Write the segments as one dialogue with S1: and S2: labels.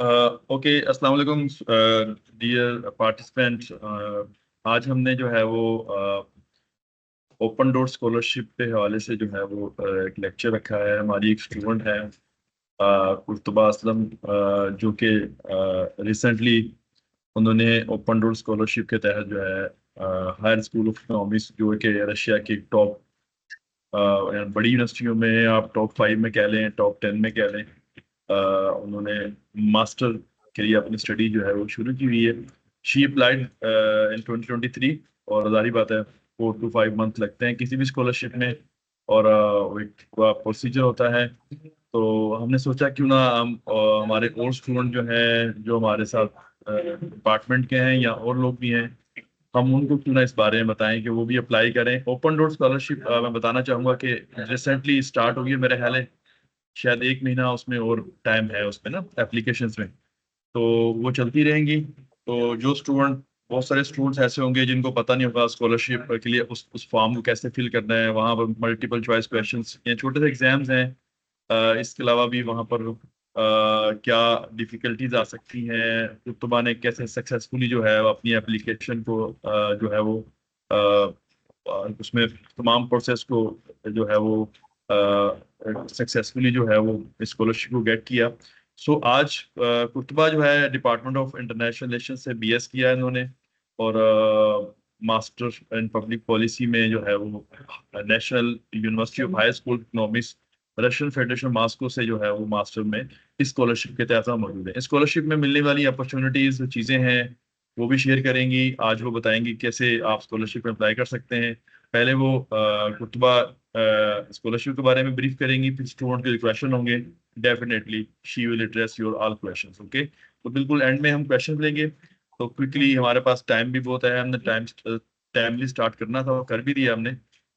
S1: Okay, अस्सलाम वालेकुम dear participant. आज हमने जो है वो ओपन डोर स्कॉलरशिप के हवाले से जो है वो एक लेक्चर रखा है। हमारी एक स्टूडेंट है कुर्तबा असलम, जो कि रिसेंटली उन्होंने ओपन डोर स्कॉलरशिप के तहत जो है हायर स्कूल ऑफ इकोनॉमिक्स, जो कि रशिया की टॉप बड़ी यूनिवर्सिटियों में, आप टॉप 5 में कह लें, टॉप 10 में कह लें, उन्होंने मास्टर के लिए अपनी स्टडी जो है वो शुरू की हुई है। शी अप्लाइड इन 2023, और जारी बात है 4 to 5 मंथ लगते हैं किसी भी स्कॉलरशिप में, और वो एक प्रोसीजर होता है। तो हमने सोचा क्यों ना हम हमारे और स्टूडेंट जो हैं, जो हमारे साथ डिपार्टमेंट के हैं या और लोग भी हैं, हम उनको क्यों ना इस बारे में बताएं कि वो भी अप्लाई करें ओपन डोर स्कॉलरशिप। मैं बताना चाहूंगा कि रिसेंटली स्टार्ट हो गई है, मेरे ख्याल है शायद 1 महीना उसमें और टाइम है उसमें ना, एप्लीकेशंस में। तो वो चलती रहेंगी। तो जो स्टूडेंट, बहुत सारे स्टूडेंट्स ऐसे होंगे जिनको पता नहीं होगा स्कॉलरशिप के लिए उस फॉर्म को कैसे फिल करना है। वहाँ पर मल्टीपल चॉइस क्वेश्चंस या छोटे से एग्जाम्स हैं। इसके अलावा भी वहाँ पर क्या डिफिकल्टीज आ सकती हैं, कुतुबा ने कैसे सक्सेसफुली जो है वो अपनी एप्लीकेशन को जो है वो उसमें तमाम प्रोसेस को जो है वो सक्सेसफुली जो है वो स्कॉलरशिप को गेट किया। सो आज कुतुबा जो है डिपार्टमेंट ऑफ इंटरनेशनल रिलेशन से बीएस किया है इन्होंने, और मास्टर इन पब्लिक पॉलिसी में जो है वो national university of high school economics, Russian federation Moscow से जो है वो मास्टर में इस स्कॉलरशिप के तहत मौजूद है। स्कॉलरशिप में मिलने वाली अपॉर्चुनिटीज जो चीज़ें हैं वो भी शेयर करेंगी। आज वो बताएंगी कैसे आप स्कॉलरशिप में अप्लाई कर सकते हैं। पहले वो कुतबा स्कॉलरशिप के बारे में ब्रीफ करेंगी, फिर स्टूडेंट के क्वेश्चन होंगे। Definitely she will address your all questions. Okay, तो बिल्कुल एंड में हम क्वेश्चन लेंगे। तो क्विकली, हमारे पास टाइम भी बहुत है, हमने टाइमली स्टार्ट करना था, वो कर भी दिया हमने।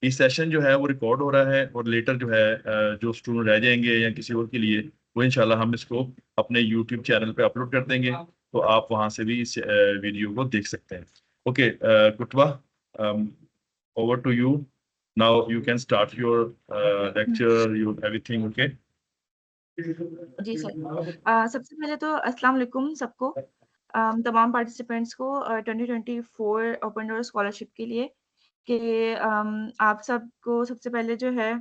S1: ये सेशन जो है वो रिकॉर्ड हो रहा है, और लेटर जो है जो स्टूडेंट रह जाएंगे या किसी और के लिए, वो इंशाल्लाह हम इसको अपने यूट्यूब चैनल पे अपलोड कर देंगे। तो आप वहां से भी इस वीडियो को देख सकते हैं। Okay Kutba, over to you. Now you can start your lecture, your everything. Okay.
S2: जी सर। सबसे पहले तो अस्सलाम वालेकुम सबको, तमाम पार्टिसिपेंट्स को 2024 ओपन डोर स्कॉलरशिप के लिए कि आप सबको सबसे पहले जो है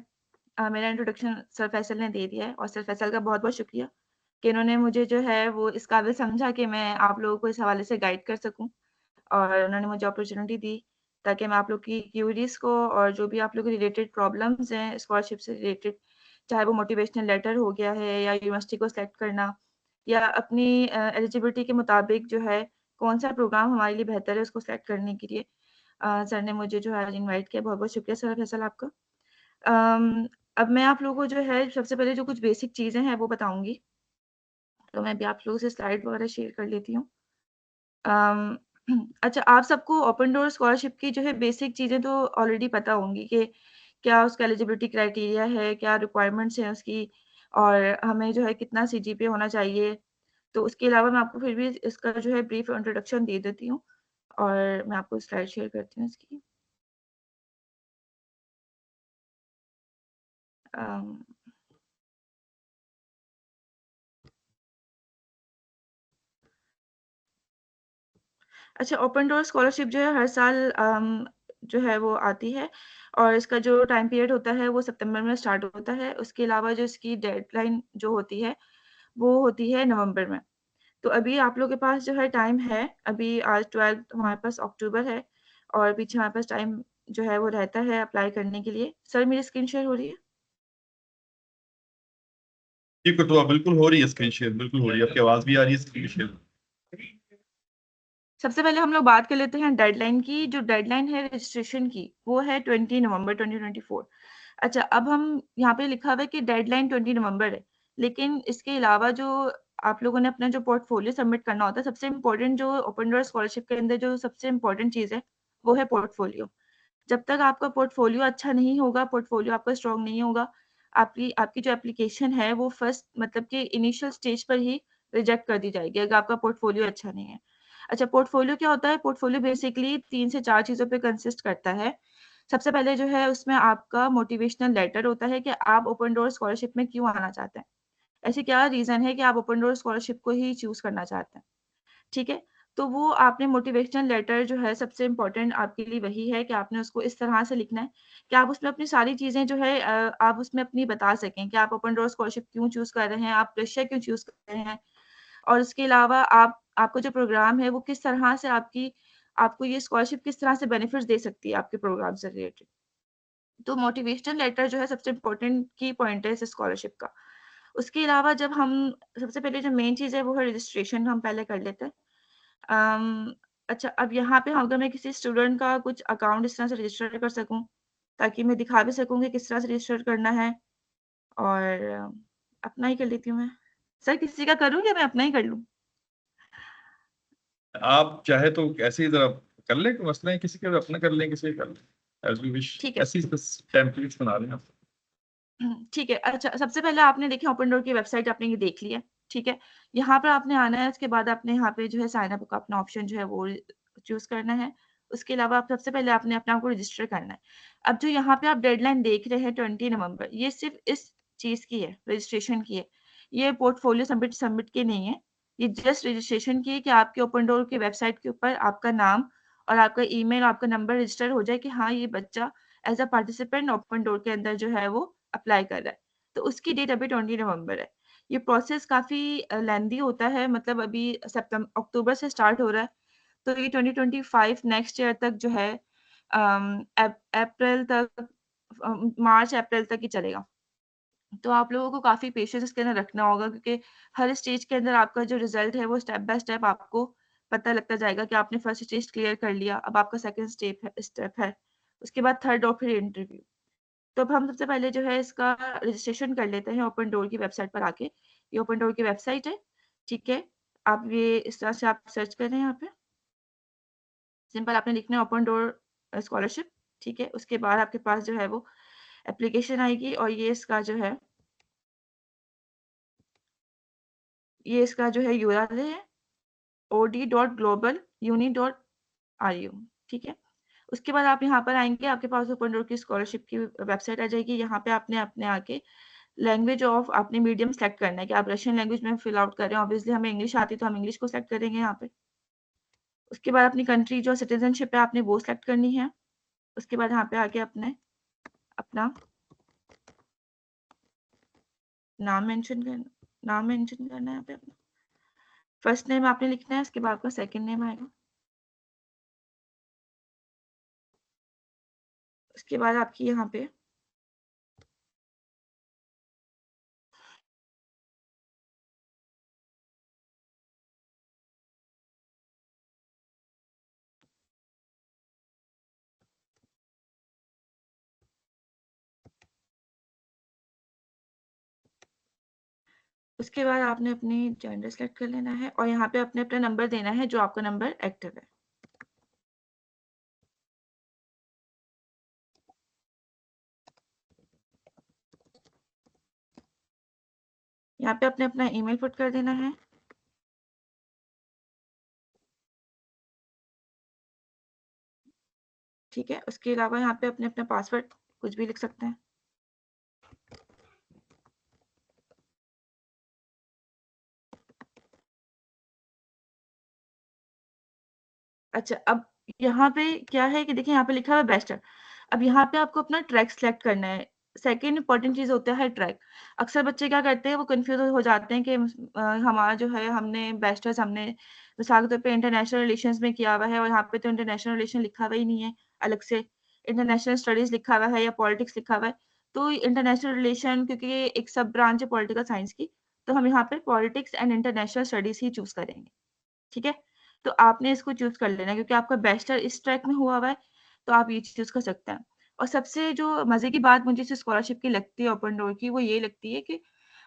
S2: मेरा इंट्रोडक्शन सर फैसल ने दे दिया है, और सर फैसल का बहुत-बहुत शुक्रिया कि इन्होंने मुझे जो है वो इस काबिल समझा कि मैं आप लोगों को इस हवाले से गाइड कर सकूँ, और उन्होंने मुझे अपॉर्च्युनिटी दी ताकि मैं आप लोग की क्यूरीज़ को और जो भी आप लोग के रिलेटेड प्रॉब्लम्स हैं स्कॉलरशिप से रिलेटेड, चाहे वो मोटिवेशनल लेटर हो गया है या यूनिवर्सिटी को सेलेक्ट करना या अपनी एलिजिबिलिटी के मुताबिक जो है कौन-सा प्रोग्राम हमारे लिए बेहतर है उसको सेलेक्ट करने के लिए सर ने मुझे जो है आज इनवाइट किया। बहुत-बहुत शुक्रिया सर फैसल आपका। अब मैं आप लोगों को जो है सबसे पहले जो कुछ बेसिक चीज़ें हैं वो बताऊँगी। तो मैं अभी आप लोगों से स्लाइड वगैरह शेयर कर लेती हूँ। अम, अच्छा, आप सबको ओपन डोर स्कॉलरशिप की जो है बेसिक चीज़ें तो ऑलरेडी पता होंगी कि क्या उसका एलिजिबिलिटी क्राइटेरिया है, क्या रिक्वायरमेंट्स हैं उसकी, और हमें जो है कितना सीजीपीए होना चाहिए। तो उसके अलावा मैं आपको फिर भी इसका जो है ब्रीफ इंट्रोडक्शन दे देती हूँ, और मैं आपको स्लाइड शेयर करती हूँ इसकी। अम, अच्छा, ओपन डोर स्कॉलरशिप जो है हर साल जो है वो आती है, और इसका जो टाइम पीरियड होता है वो सितंबर में स्टार्ट होता है। उसके अलावा जो इसकी डेडलाइन जो होती है वो होती है नवंबर में। तो अभी आप लोग के पास जो है टाइम है, अभी आज 12 हमारे पास अक्टूबर है, और पीछे हमारे पास टाइम जो है वो रहता है अप्लाई करने के लिए। सर मेरी स्क्रीन शेयर हो रही है?
S1: जी कुतबा, बिल्कुल हो रही है स्क्रीन शेयर, बिल्कुल हो रही है, आपकी आवाज भी आ रही है स्क्रीन शेयर।
S2: सबसे पहले हम लोग बात कर लेते हैं डेडलाइन की। जो डेडलाइन है रजिस्ट्रेशन की वो है 20 नवंबर 2024। अच्छा, अब हम यहाँ पे लिखा हुआ है कि डेडलाइन 20 नवंबर है, लेकिन इसके अलावा जो आप लोगों ने अपना जो पोर्टफोलियो सबमिट करना होता है, सबसे इम्पोर्टेंट जो ओपन डोर स्कॉलरशिप के अंदर जो सबसे इम्पोर्टेंट चीज़ है वो है पोर्टफोलियो। जब तक आपका पोर्टफोलियो अच्छा नहीं होगा, पोर्टफोलियो आपका स्ट्रॉन्ग नहीं होगा, आपकी आपकी जो एप्लीकेशन है वो फर्स्ट मतलब कि इनिशियल स्टेज पर ही रिजेक्ट कर दी जाएगी अगर आपका पोर्टफोलियो अच्छा नहीं है। अच्छा, पोर्टफोलियो क्या होता है? पोर्टफोलियो बेसिकली 3 से 4 चीज़ों पे कंसिस्ट करता है। सबसे पहले जो है उसमें आपका मोटिवेशनल लेटर होता है कि आप ओपन डोर स्कॉलरशिप में क्यों आना चाहते हैं। ऐसे क्या रीज़न है कि आप ओपन डोर स्कॉलरशिप को ही चूज़ करना चाहते हैं, ठीक है? तो वो आपने मोटिवेशनल लेटर जो है सबसे इम्पोर्टेंट आपके लिए वही है कि आपने उसको इस तरह से लिखना है कि आप उसमें अपनी सारी चीज़ें जो है आप उसमें अपनी बता सकें कि आप ओपन डोर स्कॉलरशिप क्यों चूज़ कर रहे हैं, आप रशिया क्यों चूज़ कर रहे हैं और उसके अलावा आप आपका जो प्रोग्राम है वो किस तरह से आपको ये स्कॉलरशिप किस तरह से बेनिफिट्स दे सकती है आपके प्रोग्राम से रिलेटेड। तो मोटिवेशनल लेटर जो है सबसे इम्पोर्टेंट की पॉइंट है इस स्कॉलरशिप का। उसके अलावा जब हम सबसे पहले जो मेन चीज़ है वो है रजिस्ट्रेशन हम पहले कर लेते हैं। अम, अच्छा अब यहाँ पे अगर मैं किसी स्टूडेंट का कुछ अकाउंट इस तरह से रजिस्टर कर सकूँ, ताकि मैं दिखा भी सकूँ कि किस तरह से रजिस्टर करना है और अपना ही कर लेती हूँ मैं। सर किसी का करूँ या मैं अपना ही कर लूँ?
S1: आप चाहे तो ऐसे ही ज़रा कर लें, कोई मसला नहीं, किसी का भी अपना कर लें, किसी का कर लें, एज़ यू विश।
S2: ठीक है।
S1: ऐसे ही बस टेम्पलेट्स बना रहे हैं आप।
S2: ठीक है। अच्छा सबसे पहले आपने देखिए ओपन डोर की वेबसाइट आपने ये देख ली है, ठीक है? यहाँ पर आपने आना है उसके बाद आपने यहाँ पे जो है साइन अप का अपना ऑप्शन जो है वो चूज़ करना है। उसके अलावा आप सबसे पहले आपने अपने आप को रजिस्टर करना है। अब जो यहाँ पे आप डेडलाइन देख रहे हैं 20 नवंबर ये सिर्फ़ इस चीज़ की है, रजिस्ट्रेशन की है। ये पोर्टफोलियो सबमिट सबमिट की नहीं है। ये जस्ट रजिस्ट्रेशन की है कि आपके ओपन डोर की वेबसाइट के ऊपर आपका नाम और आपका ईमेल, आपका नंबर रजिस्टर हो जाए कि हाँ, ये बच्चा as a participant open door के अंदर जो है वो अप्लाई कर रहा है। तो उसकी डेट अभी 20 नवंबर है। ये प्रोसेस काफ़ी लेंदी होता है मतलब अभी अक्टूबर से स्टार्ट हो रहा है, तो ये 2025 नेक्स्ट ईयर तक जो है अप्रैल तक मार्च अप्रैल तक ही चलेगा। तो आप लोगों को काफ़ी पेशेंस इसके अंदर रखना होगा क्योंकि हर स्टेज के अंदर आपका जो रिज़ल्ट है वो स्टेप बाय स्टेप आपको पता लगता जाएगा कि आपने फर्स्ट स्टेज क्लियर कर लिया, अब आपका सेकंड स्टेप है। उसके बाद थर्ड और फिर इंटरव्यू। तो अब हम सबसे पहले जो है इसका रजिस्ट्रेशन कर लेते हैं ओपन डोर की वेबसाइट पर आके। ये ओपन डोर की वेबसाइट है, ठीक है? आप ये इस तरह से आप सर्च करें यहाँ पे। सिंपल आपने लिखना है ओपन डोर स्कॉलरशिप, ठीक है? उसके बाद आपके पास जो है वो एप्लीकेशन आएगी और ये इसका जो है यूआरएल है od.globaluni.ru, ठीक है? उसके बाद आप यहाँ पर आएँगे, आपके पास ओपन डोर की स्कॉलरशिप की वेबसाइट आ जाएगी। यहाँ पे आपने अपने आके लैंग्वेज ऑफ आपने मीडियम सेलेक्ट करना है कि आप रशियन लैंग्वेज में फिल आउट कर रहे हैं। ऑब्वियसली हमें इंग्लिश आती है तो हम इंग्लिश को सेलेक्ट करेंगे यहाँ पे। उसके बाद अपनी कंट्री जो सिटीज़नशिप है आपने वो सेलेक्ट करनी है। उसके बाद यहाँ पे आके अपने अपना नाम मेंशन करना है यहाँ पे अपना। फर्स्ट नेम आपने लिखना है, उसके बाद आपका सेकंड नेम आएगा। उसके बाद आपकी यहाँ पे उसके बाद आपने अपनी जेंडर सेलेक्ट कर लेना है और यहाँ पे आपने अपना नंबर देना है जो आपका नंबर एक्टिव है। यहाँ पे आपने अपना ईमेल पुट कर देना है। ठीक है? उसके अलावा यहाँ पे अपने अपना पासवर्ड कुछ भी लिख सकते हैं। अच्छा, अब यहाँ पे क्या है कि देखिए यहाँ पे लिखा हुआ है बेस्टर। अब यहाँ पे आपको अपना ट्रैक सेलेक्ट करना है। सेकंड इम्पोर्टेंट चीज़ होता है ट्रैक। अक्सर बच्चे क्या करते हैं वो कन्फ्यूज़ हो जाते हैं कि हमारा जो है हमने बेस्टर्स हमने मिसाल के तौर पे इंटरनेशनल रिलेशंस में किया हुआ है और यहाँ पे तो इंटरनेशनल रिलेशन लिखा हुआ ही नहीं है अलग से। इंटरनेशनल स्टडीज़ लिखा हुआ है या पॉलिटिक्स लिखा हुआ है। तो इंटरनेशनल रिलेशन क्योंकि ये एक सब ब्रांच है पॉलिटिकल साइंस की, तो हम यहाँ पे politics and international studies he choose करेंगे। ठीक है? तो आपने इसको चूज़ कर लेना है क्योंकि आपका बैचलर इस ट्रैक में हुआ हुआ है, तो आप ये चूज़ कर सकते हैं। और सबसे जो मज़े की बात मुझे इस स्कॉलरशिप की लगती है ओपन डोर की, वो ये लगती है कि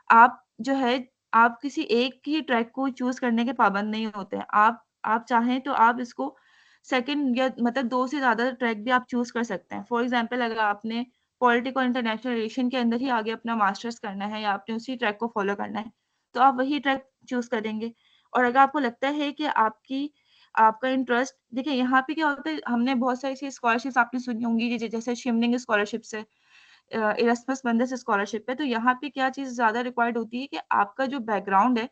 S2: आप जो है, आप किसी एक ही ट्रैक को चूज़ करने के पाबंद नहीं होते हैं। आप चाहें तो आप इसको सेकंड या मतलब 2 से ज़्यादा ट्रैक भी आप चूज़ कर सकते हैं। फॉर एग्ज़ाम्पल अगर आपने पॉलिटिकल और इंटरनेशनल रिलेशन के अंदर ही आगे अपना मास्टर्स करना है या आपने उसी ट्रैक को फ़ॉलो करना है, तो आप वही ट्रैक चूज़ करेंगे। और अगर आपको लगता है कि आपका इंटरेस्ट देखिए यहाँ पे क्या होता है हमने बहुत सारी ऐसी स्कॉलरशिप्स आपने सुनी होंगी जैसे शिमनिंग स्कॉलरशिप्स है इरास्मस मंदस स्कॉलरशिप पे, तो यहाँ पे क्या चीज़ ज़्यादा रिक्वायर्ड होती है कि आपका जो बैकग्राउंड है,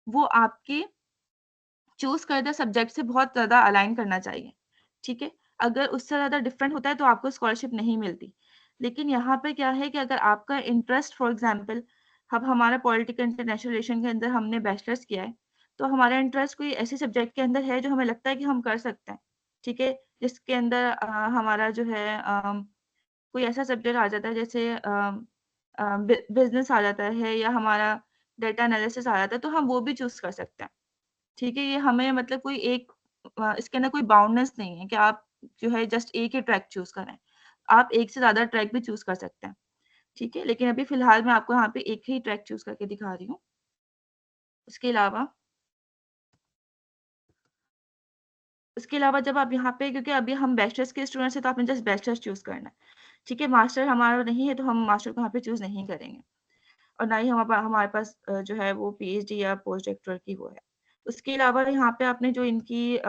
S2: वो आपके चूज़ करदा सब्जेक्ट से बहुत ज़्यादा अलाइन करना चाहिए, ठीक है? अगर उससे ज़्यादा डिफरेंट होता है तो आपको स्कॉलरशिप नहीं मिलती। लेकिन यहाँ पे क्या है कि अगर आपका इंटरेस्ट फॉर एग्ज़ाम्पल अब हमारा पॉलिटिकल इंटरनेशनल रिलेशन के अंदर हमने बैचलर्स किया है, तो हमारा इंटरेस्ट कोई ऐसे सब्जेक्ट के अंदर है जो हमें लगता है कि हम कर सकते हैं, ठीक है? जिसके अंदर हमारा जो है कोई ऐसा सब्जेक्ट आ जाता है जैसे बिज़नेस आ जाता है या हमारा डाटा एनालिसिस आ जाता है, तो हम वो भी चूज़ कर सकते हैं। ठीक है? ये हमें मतलब कोई एक इसके अंदर कोई बाउंडनेस नहीं है कि आप जो है जस्ट एक ही ट्रैक चूज़ करें। आप एक से ज़्यादा ट्रैक भी चूज़ कर सकते हैं, ठीक है? लेकिन अभी फ़िलहाल मैं आपको यहाँ पे एक ही ट्रैक चूज़ करके दिखा रही हूँ। उसके अलावा जब आप यहाँ पे क्योंकि अभी हम बैचलर्स के स्टूडेंट्स हैं, तो आपने जस्ट बैचलर्स चूज़ करना है, ठीक है? मास्टर हमारा नहीं है, तो हम मास्टर को यहाँ पे चूज़ नहीं करेंगे और ना ही हमारे पास जो है वो पीएचडी या पोस्ट डॉक्टरल की वो है। उसके अलावा यहाँ पे आपने जो इनकी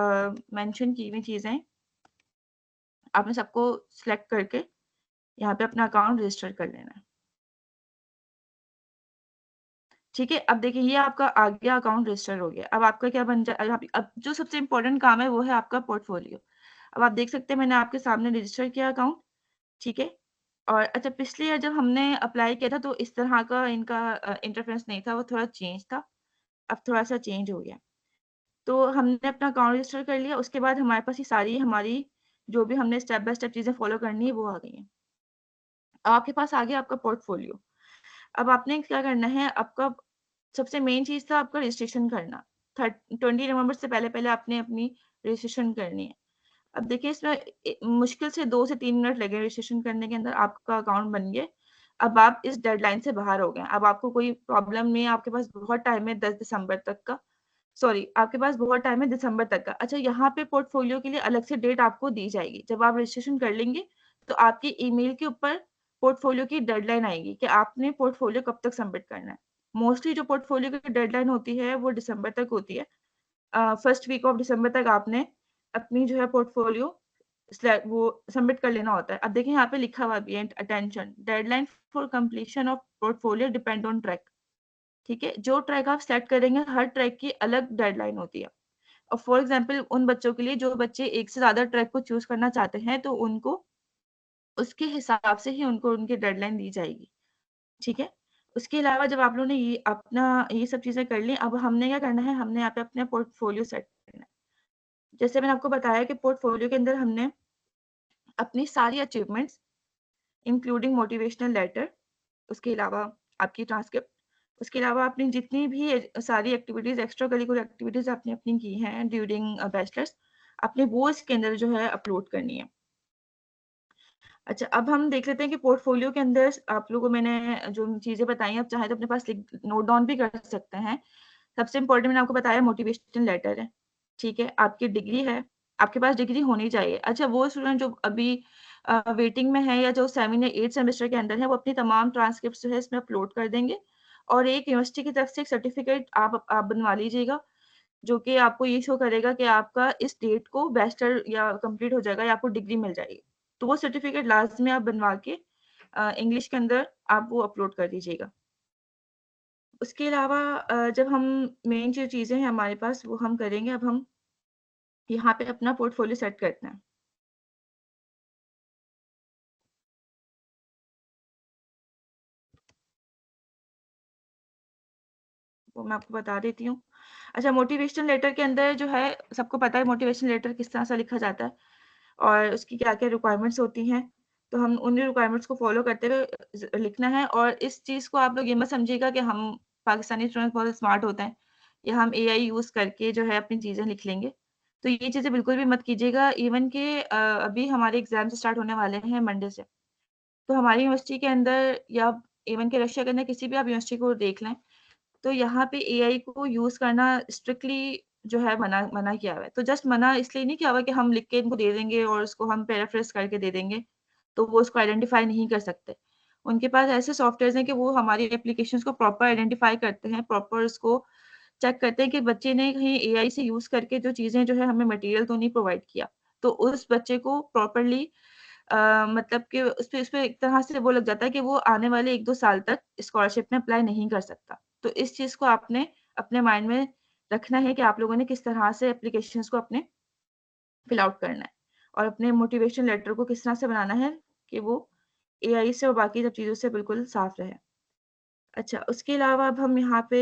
S2: मेंशन की हुई चीज़ें आपने सबको सिलेक्ट करके यहाँ पे अपना अकाउंट रजिस्टर कर लेना है। ठीक है? अब देखिए ये आपका आ गया अकाउंट रजिस्टर हो गया। अब आपका क्या बन जाए अब जो सबसे इम्पोर्टेंट काम है वो है आपका पोर्टफोलियो। अब आप देख सकते हैं मैंने आपके सामने रजिस्टर किया अकाउंट, ठीक है? और अच्छा पिछली ईयर जब हमने अप्लाई किया था तो इस तरह का इनका इंटरफेस नहीं था, वो थोड़ा चेंज था। अब थोड़ा-सा चेंज हो गया। तो हमने अपना अकाउंट रजिस्टर कर लिया, उसके बाद हमारे पास ये सारी हमारी जो भी हमने स्टेप बाय स्टेप चीज़ें फ़ॉलो करनी है वो आ गई हैं। अब आपके पास आ गया आपका पोर्टफोलियो। अब आपने क्या करना है, आपका सबसे मेन चीज़ था आपका रजिस्ट्रेशन करना। 20 नवंबर से पहले-पहले आपने अपनी रजिस्ट्रेशन करनी है। अब देखिए इसमें मुश्किल से 2 से 3 मिनट लगे रजिस्ट्रेशन करने के अंदर आपका अकाउंट बन गया। अब आप इस डेडलाइन से बाहर हो गए हैं। अब आपको कोई प्रॉब्लम नहीं है, आपके पास बहुत टाइम है 10 दिसंबर तक का। सॉरी, आपके पास बहुत टाइम है दिसंबर तक का। अच्छा यहाँ पे पोर्टफोलियो के लिए अलग से डेट आपको दी जाएगी। जब आप रजिस्ट्रेशन कर लेंगे, तो आपके ईमेल के ऊपर पोर्टफोलियो की डेडलाइन आएगी कि आपने पोर्टफोलियो कब तक सबमिट करना है। मोस्टली जो पोर्टफोलियो की डेडलाइन होती है, वो दिसंबर तक होती है। फर्स्ट वीक ऑफ दिसंबर तक आपने अपनी जो है पोर्टफोलियो वो सबमिट कर लेना होता है। अब देखिए यहाँ पे लिखा हुआ भी है attention deadline for completion of portfolio depend on track. ठीक है? जो ट्रैक आप सेलेक्ट करेंगे, हर ट्रैक की अलग डेडलाइन होती है। और फॉर एग्ज़ाम्पल उन बच्चों के लिए जो बच्चे एक से ज़्यादा ट्रैक को चूज़ करना चाहते हैं, तो उनको उसके हिसाब से ही उनको उनकी डेडलाइन दी जाएगी। ठीक है? उसके अलावा जब आप लोगों ने ये सब चीज़ें कर ली, अब हमने क्या करना है, हमने यहाँ पे अपना पोर्टफोलियो सेट करना है। जैसे मैंने आपको बताया कि पोर्टफोलियो के अंदर हमने अपनी सारी अचीवमेंट्स इंक्लूडिंग मोटिवेशनल लेटर, उसके अलावा आपकी ट्रांसक्रिप्ट, उसके अलावा आपने जितनी भी सारी एक्टिविटीज़ एक्स्ट्रा करिकुलर एक्टिविटीज़ आपने अपनी की हैं ड्यूरिंग बैचलर्स, आपने वो इसके अंदर जो है अपलोड करनी है। अच्छा, अब हम देख लेते हैं कि पोर्टफोलियो के अंदर आप लोगों को मैंने जो चीज़ें बताई हैं, आप चाहें तो अपने पास लिख नोट डाउन भी कर सकते हैं। सबसे इम्पोर्टेंट मैंने आपको बताया मोटिवेशनल लेटर है, ठीक है? आपकी डिग्री है, आपके पास डिग्री होनी चाहिए। अच्छा वो स्टूडेंट जो अभी वेटिंग में है या जो 7 या 8 सेमेस्टर के अंदर है, वो अपनी तमाम ट्रांसक्रिप्ट्स जो है इसमें अपलोड कर देंगे और एक यूनिवर्सिटी की तरफ से एक सर्टिफिकेट आप बनवा लीजिएगा, जो कि आपको ये शो करेगा कि आपका इस डेट को बैचलर या कंप्लीट हो जाएगा या आपको डिग्री मिल जाएगी। तो वो सर्टिफिकेट लाज़मी आप बनवा के इंग्लिश के अंदर आप वो अपलोड कर दीजिएगा। उसके अलावा जब हम मेन जो चीज़ें हैं हमारे पास वो हम करेंगे, अब हम यहाँ पे अपना पोर्टफोलियो सेट करते हैं। वो मैं आपको बता देती हूँ। अच्छा मोटिवेशनल लेटर के अंदर जो है सबको पता है मोटिवेशनल लेटर किस तरह से लिखा जाता है और उसकी क्या-क्या रिक्वायरमेंट्स होती हैं। तो हम उन्हीं रिक्वायरमेंट्स को फ़ॉलो करते हुए लिखना है और इस चीज़ को आप लोग ये मत समझिएगा कि हम पाकिस्तानी स्टूडेंट्स बहुत स्मार्ट होते हैं या हम एआई यूज़ करके जो है अपनी चीज़ें लिख लेंगे। तो ये चीज़ें बिल्कुल भी मत कीजिएगा इवन कि अभी हमारे एग्ज़ाम्स स्टार्ट होने वाले हैं मंडे से। तो हमारी यूनिवर्सिटी के अंदर या इवन कि रशिया के अंदर किसी भी आप यूनिवर्सिटी को देख लें, तो यहाँ पे एआई को यूज़ करना स्ट्रिक्टली जो है मना मना किया हुआ है। तो जस्ट मना इसलिए नहीं किया हुआ कि हम लिख के इनको दे देंगे और उसको हम पैराफ्रेज़ करके दे देंगे, तो वो उसको आइडेंटिफ़ाई नहीं कर सकते। उनके पास ऐसे सॉफ्टवेयर्स हैं कि वो हमारी एप्लीकेशंस को प्रॉपर आइडेंटिफ़ाई करते हैं, प्रॉपर उसको चेक करते हैं कि बच्चे ने कहीं एआई से यूज़ करके जो चीज़ें जो है हमें मटेरियल तो नहीं प्रोवाइड किया। तो उस बच्चे को प्रॉपरली मतलब कि उस पे एक तरह से वो लग जाता है कि वो आने वाले 1-2 साल तक स्कॉलरशिप में अप्लाई नहीं कर सकता। तो इस चीज़ को आपने अपने माइंड में रखना है कि आप लोगों ने किस तरह से एप्लीकेशंस को अपने फिल आउट करना है और अपने मोटिवेशन लेटर को किस तरह से बनाना है कि वो एआई से और बाकी सब चीज़ों से बिल्कुल साफ रहे। अच्छा, उसके अलावा अब हम यहाँ पे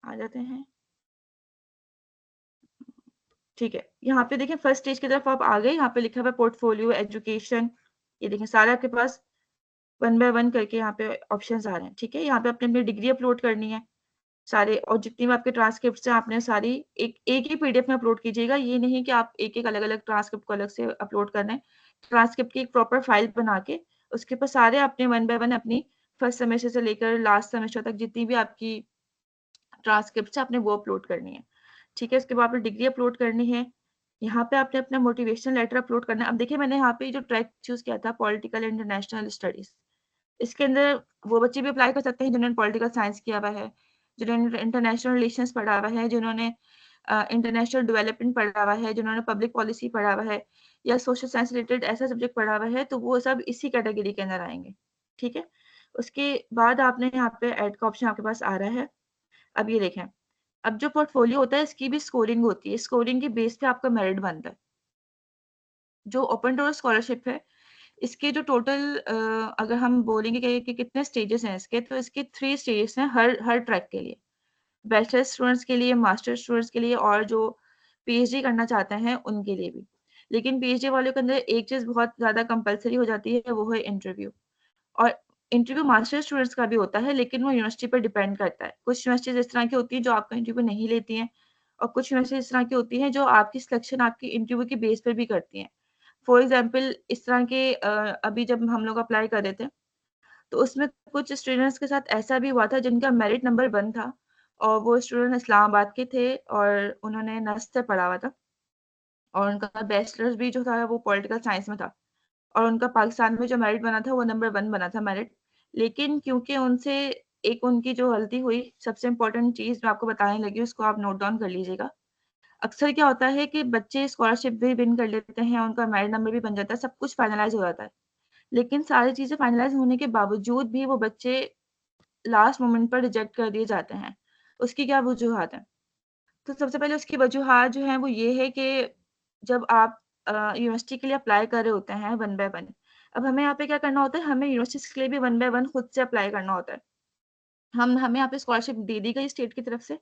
S2: आ जाते हैं। ठीक है, यहाँ पे देखिए फर्स्ट स्टेज की तरफ आप आ गए, यहाँ पे लिखा हुआ है पोर्टफोलियो, एजुकेशन, ये देखिए सारे आपके पास वन बाय वन करके यहाँ पे ऑप्शंस आ रहे हैं, ठीक है? यहाँ पे अपनी-अपनी डिग्री अपलोड करनी है, सारे और जितनी भी आपके ट्रांसक्रिप्ट्स हैं आपने सारी एक एक ही पीडीएफ में अपलोड कीजिएगा, ये नहीं कि आप एक-एक अलग-अलग ट्रांसक्रिप्ट को अलग से अपलोड कर रहे हैं। ट्रांसक्रिप्ट की एक प्रॉपर फाइल बना के, उसके ऊपर सारे आपने वन बाय वन अपनी फर्स्ट सेमेस्टर से लेकर लास्ट सेमेस्टर तक जितनी भी आपकी ट्रांसक्रिप्ट्स है आपने वो अपलोड करनी है। ठीक है? उसके बाद आपने डिग्री अपलोड करनी है। यहाँ पे आपने अपना मोटिवेशनल लेटर अपलोड करना है। अब देखिए मैंने यहाँ पे जो ट्रैक चूज़ किया था पॉलिटिकल इंटरनेशनल स्टडीज़। इसके अंदर वो बच्चे भी अप्लाई कर सकते हैं जिन्होंने पॉलिटिकल साइंस किया हुआ है, जिन्होंने इंटरनेशनल रिलेशंस पढ़ा हुआ है, जिन्होंने इंटरनेशनल डेवलपमेंट पढ़ा हुआ है, जिन्होंने पब्लिक पॉलिसी पढ़ा हुआ है या सोशल साइंस रिलेटेड ऐसा सब्जेक्ट पढ़ा हुआ है, तो वो सब इसी कैटेगरी के अंदर आएँगे। ठीक है? उसके बाद आपने यहाँ पे ऐड का ऑप्शन आपके पास आ रहा है। अब ये देखें, अब जो पोर्टफोलियो होता है इसकी भी स्कोरिंग होती है। स्कोरिंग के बेस पे आपका मेरिट बनता है। जो ओपन डोर स्कॉलरशिप है, इसके जो टोटल अगर हम बोलेंगे कि कितने स्टेजेस हैं इसके, तो इसके 3 स्टेजेस हैं हर हर ट्रैक के लिए। बैचलर स्टूडेंट्स के लिए, मास्टर स्टूडेंट्स के लिए और जो पीएचडी करना चाहते हैं, उनके लिए भी। लेकिन पीएचडी वालों के अंदर एक चीज़ बहुत ज़्यादा कंपल्सरी हो जाती है, वो है इंटरव्यू। और इंटरव्यू मास्टर स्टूडेंट्स का भी होता है, लेकिन वो यूनिवर्सिटी पर डिपेंड करता है। कुछ यूनिवर्सिटीज़ इस तरह की होती हैं, जो आपका इंटरव्यू नहीं लेती हैं और कुछ यूनिवर्सिटी इस तरह की होती हैं, जो आपकी सिलेक्शन आपकी इंटरव्यू के बेस पर भी करती हैं। फॉर एग्ज़ाम्पल इस तरह के अभी जब हम लोग अप्लाई कर रहे थे, तो उसमें कुछ स्टूडेंट्स के साथ ऐसा भी हुआ था जिनका मेरिट नंबर 1 था और वो स्टूडेंट इस्लामाबाद के थे और उन्होंने नर्स से पढ़ा हुआ था और उनका बैचलर्स भी जो था वो पॉलिटिकल साइंस में था और उनका पाकिस्तान में जो मेरिट बना था वो नंबर 1 बना था मेरिट। लेकिन क्योंकि उनसे एक उनकी जो गलती हुई, सबसे इम्पोर्टेंट चीज़ मैं आपको बताने लगी उसको आप नोट डाउन कर लीजिएगा। अक्सर क्या होता है कि बच्चे स्कॉलरशिप भी विन कर लेते हैं, उनका मेरिट नंबर भी बन जाता है, सब कुछ फाइनलाइज़ हो जाता है। लेकिन सारी चीज़ें फाइनलाइज़ होने के बावजूद भी वो बच्चे लास्ट मोमेंट पर रिजेक्ट कर दिए जाते हैं। उसकी क्या वजूहात हैं? तो सबसे पहले उसकी वजूहात जो हैं वो ये है कि जब आप यूनिवर्सिटी के लिए अप्लाई कर रहे होते हैं वन बाय वन, अब हमें यहाँ पे क्या करना होता है, हमें यूनिवर्सिटीज़ के लिए भी वन बाय वन खुद से अप्लाई करना होता है। हमें यहाँ पे स्कॉलरशिप दे दी गई स्टेट की तरफ से,